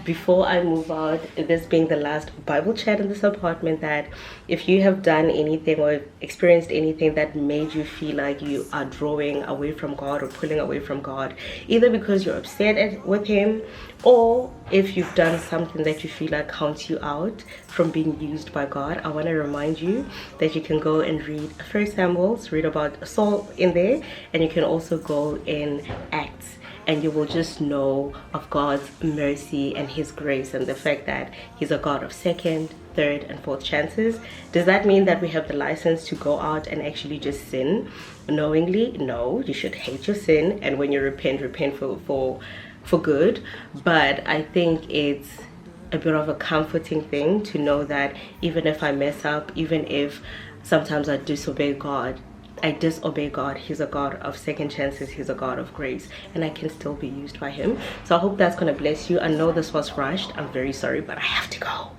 before I move out, this being the last Bible chat in this apartment, that if you have done anything or experienced anything that made you feel like you are drawing away from God or pulling away from God, either because you're upset with him, or if you've done something that you feel like counts you out from being used by God, I want to remind you that you can go and read 1 Samuel, read about Saul in there, and you can also go in Acts, and you will just know of God's mercy and his grace and the fact that he's a God of second, third, and fourth chances. Does that mean that we have the license to go out and actually just sin knowingly? No, you should hate your sin, and when you repent for good. But I think it's a bit of a comforting thing to know that even if I mess up, even if sometimes I disobey God, he's a God of second chances, he's a God of grace, and I can still be used by him. So I hope that's gonna bless you. I know this was rushed, I'm very sorry, but I have to go.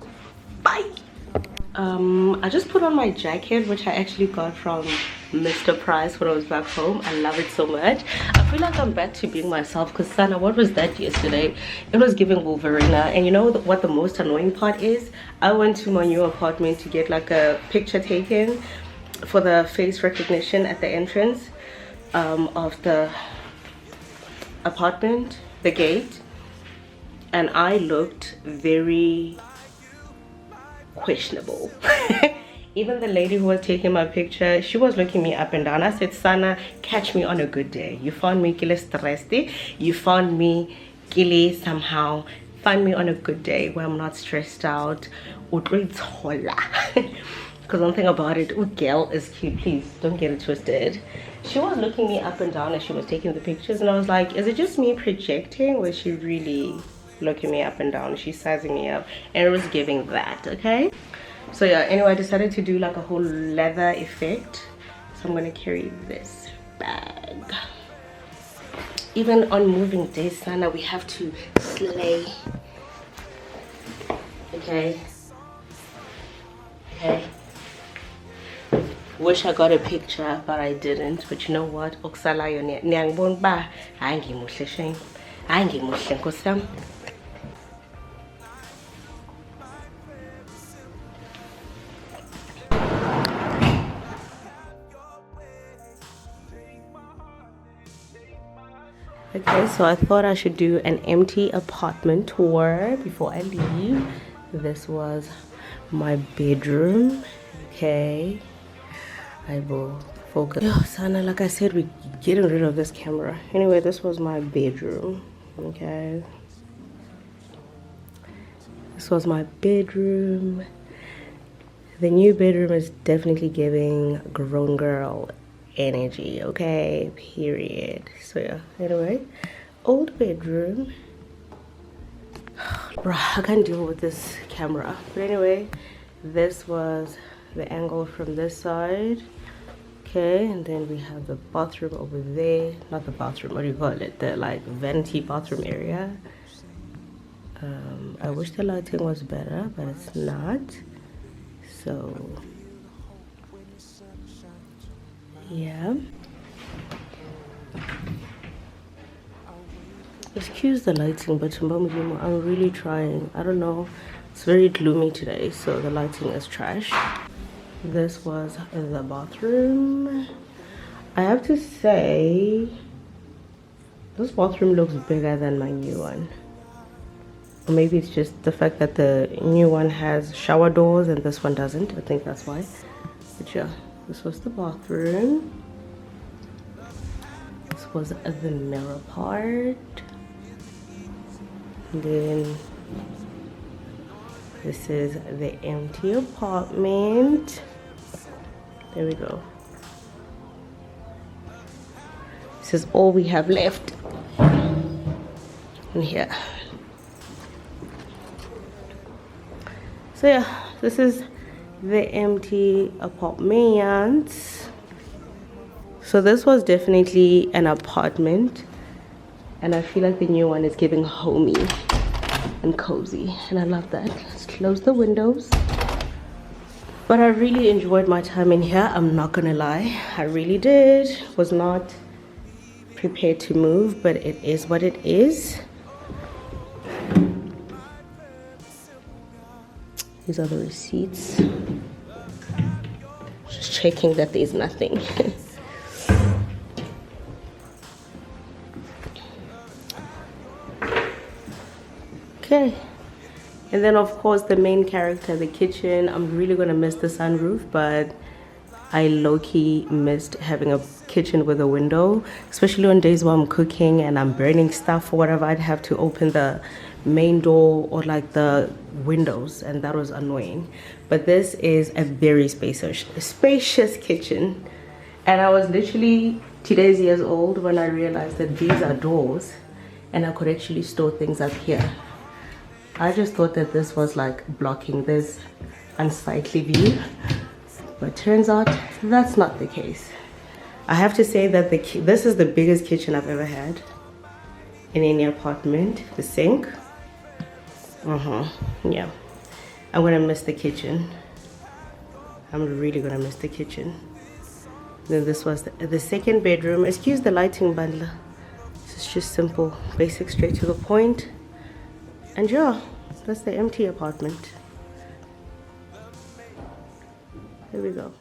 Bye. I just put on my jacket, which I actually got from Mr. Price when I was back home. I love it so much. I feel like I'm back to being myself, because Sana, what was that yesterday? It was giving Wolverina. And you know what the most annoying part is? I went to my new apartment to get like a picture taken for the face recognition at the entrance of the apartment, the gate, and I looked very questionable. Even the lady who was taking my picture, she was looking me up and down. I said, Sana, catch me on a good day. You found me kile stressed, you found me kile somehow find me on a good day where I'm not stressed out. Because one thing about it, girl is cute, please don't get it twisted. She was looking me up and down as she was taking the pictures, and I was like, is it just me projecting, or is she really looking me up and down? She's sizing me up, and it was giving that. Okay, so yeah, anyway, I decided to do like a whole leather effect, so I'm gonna carry this bag. Even on moving days, Sana, we have to slay. Okay. Wish I got a picture, but I didn't. But you know what? Oksalayo nyang ba angi muhle shame. Angi muhle kosam. Okay, so I thought I should do an empty apartment tour before I leave. This was my bedroom. Okay, I will focus. Oh, Sana, like I said, we're getting rid of this camera. Anyway, this was my bedroom. Okay, this was my bedroom. The new bedroom is definitely giving grown girl energy. Okay, period. So yeah, anyway, old bedroom. Bruh, I can't deal with this camera. But anyway, this was the angle from this side. Okay, and then we have the bathroom over there. Not the bathroom, what do you call it? The like vanity bathroom area. I wish the lighting was better, but it's not. So yeah, excuse the lighting, but I'm really trying. I don't know, it's very gloomy today, so the lighting is trash. This was the bathroom. I have to say, this bathroom looks bigger than my new one. Or maybe it's just the fact that the new one has shower doors and this one doesn't. I think that's why. But yeah, this was the bathroom. This was the mirror part. And then this is the empty apartment. There we go. This is all we have left in here. So yeah, this is the empty apartment. So this was definitely an apartment, and I feel like the new one is giving homey and cozy, and I love that. Let's close the windows. But I really enjoyed my time in here, I'm not gonna lie. I really did. Was not prepared to move, but it is what it is. These are the receipts. Just checking that there's nothing. Okay, and then of course the main character, the kitchen. I'm really gonna miss the sunroof, but I low-key missed having a kitchen with a window, especially on days where I'm cooking and I'm burning stuff or whatever. I'd have to open the main door or like the windows, and that was annoying. But this is a very spacious kitchen, and I was literally 2 years old when I realized that these are doors and I could actually store things up here. I just thought that this was like blocking this unsightly view, but turns out that's not the case. I have to say that this is the biggest kitchen I've ever had in any apartment. The sink, yeah, I'm gonna miss the kitchen. I'm really gonna miss the kitchen. Then this was the second bedroom. Excuse the lighting, bundler. This is just simple, basic, straight to the point. And yeah, that's the empty apartment. Here we go.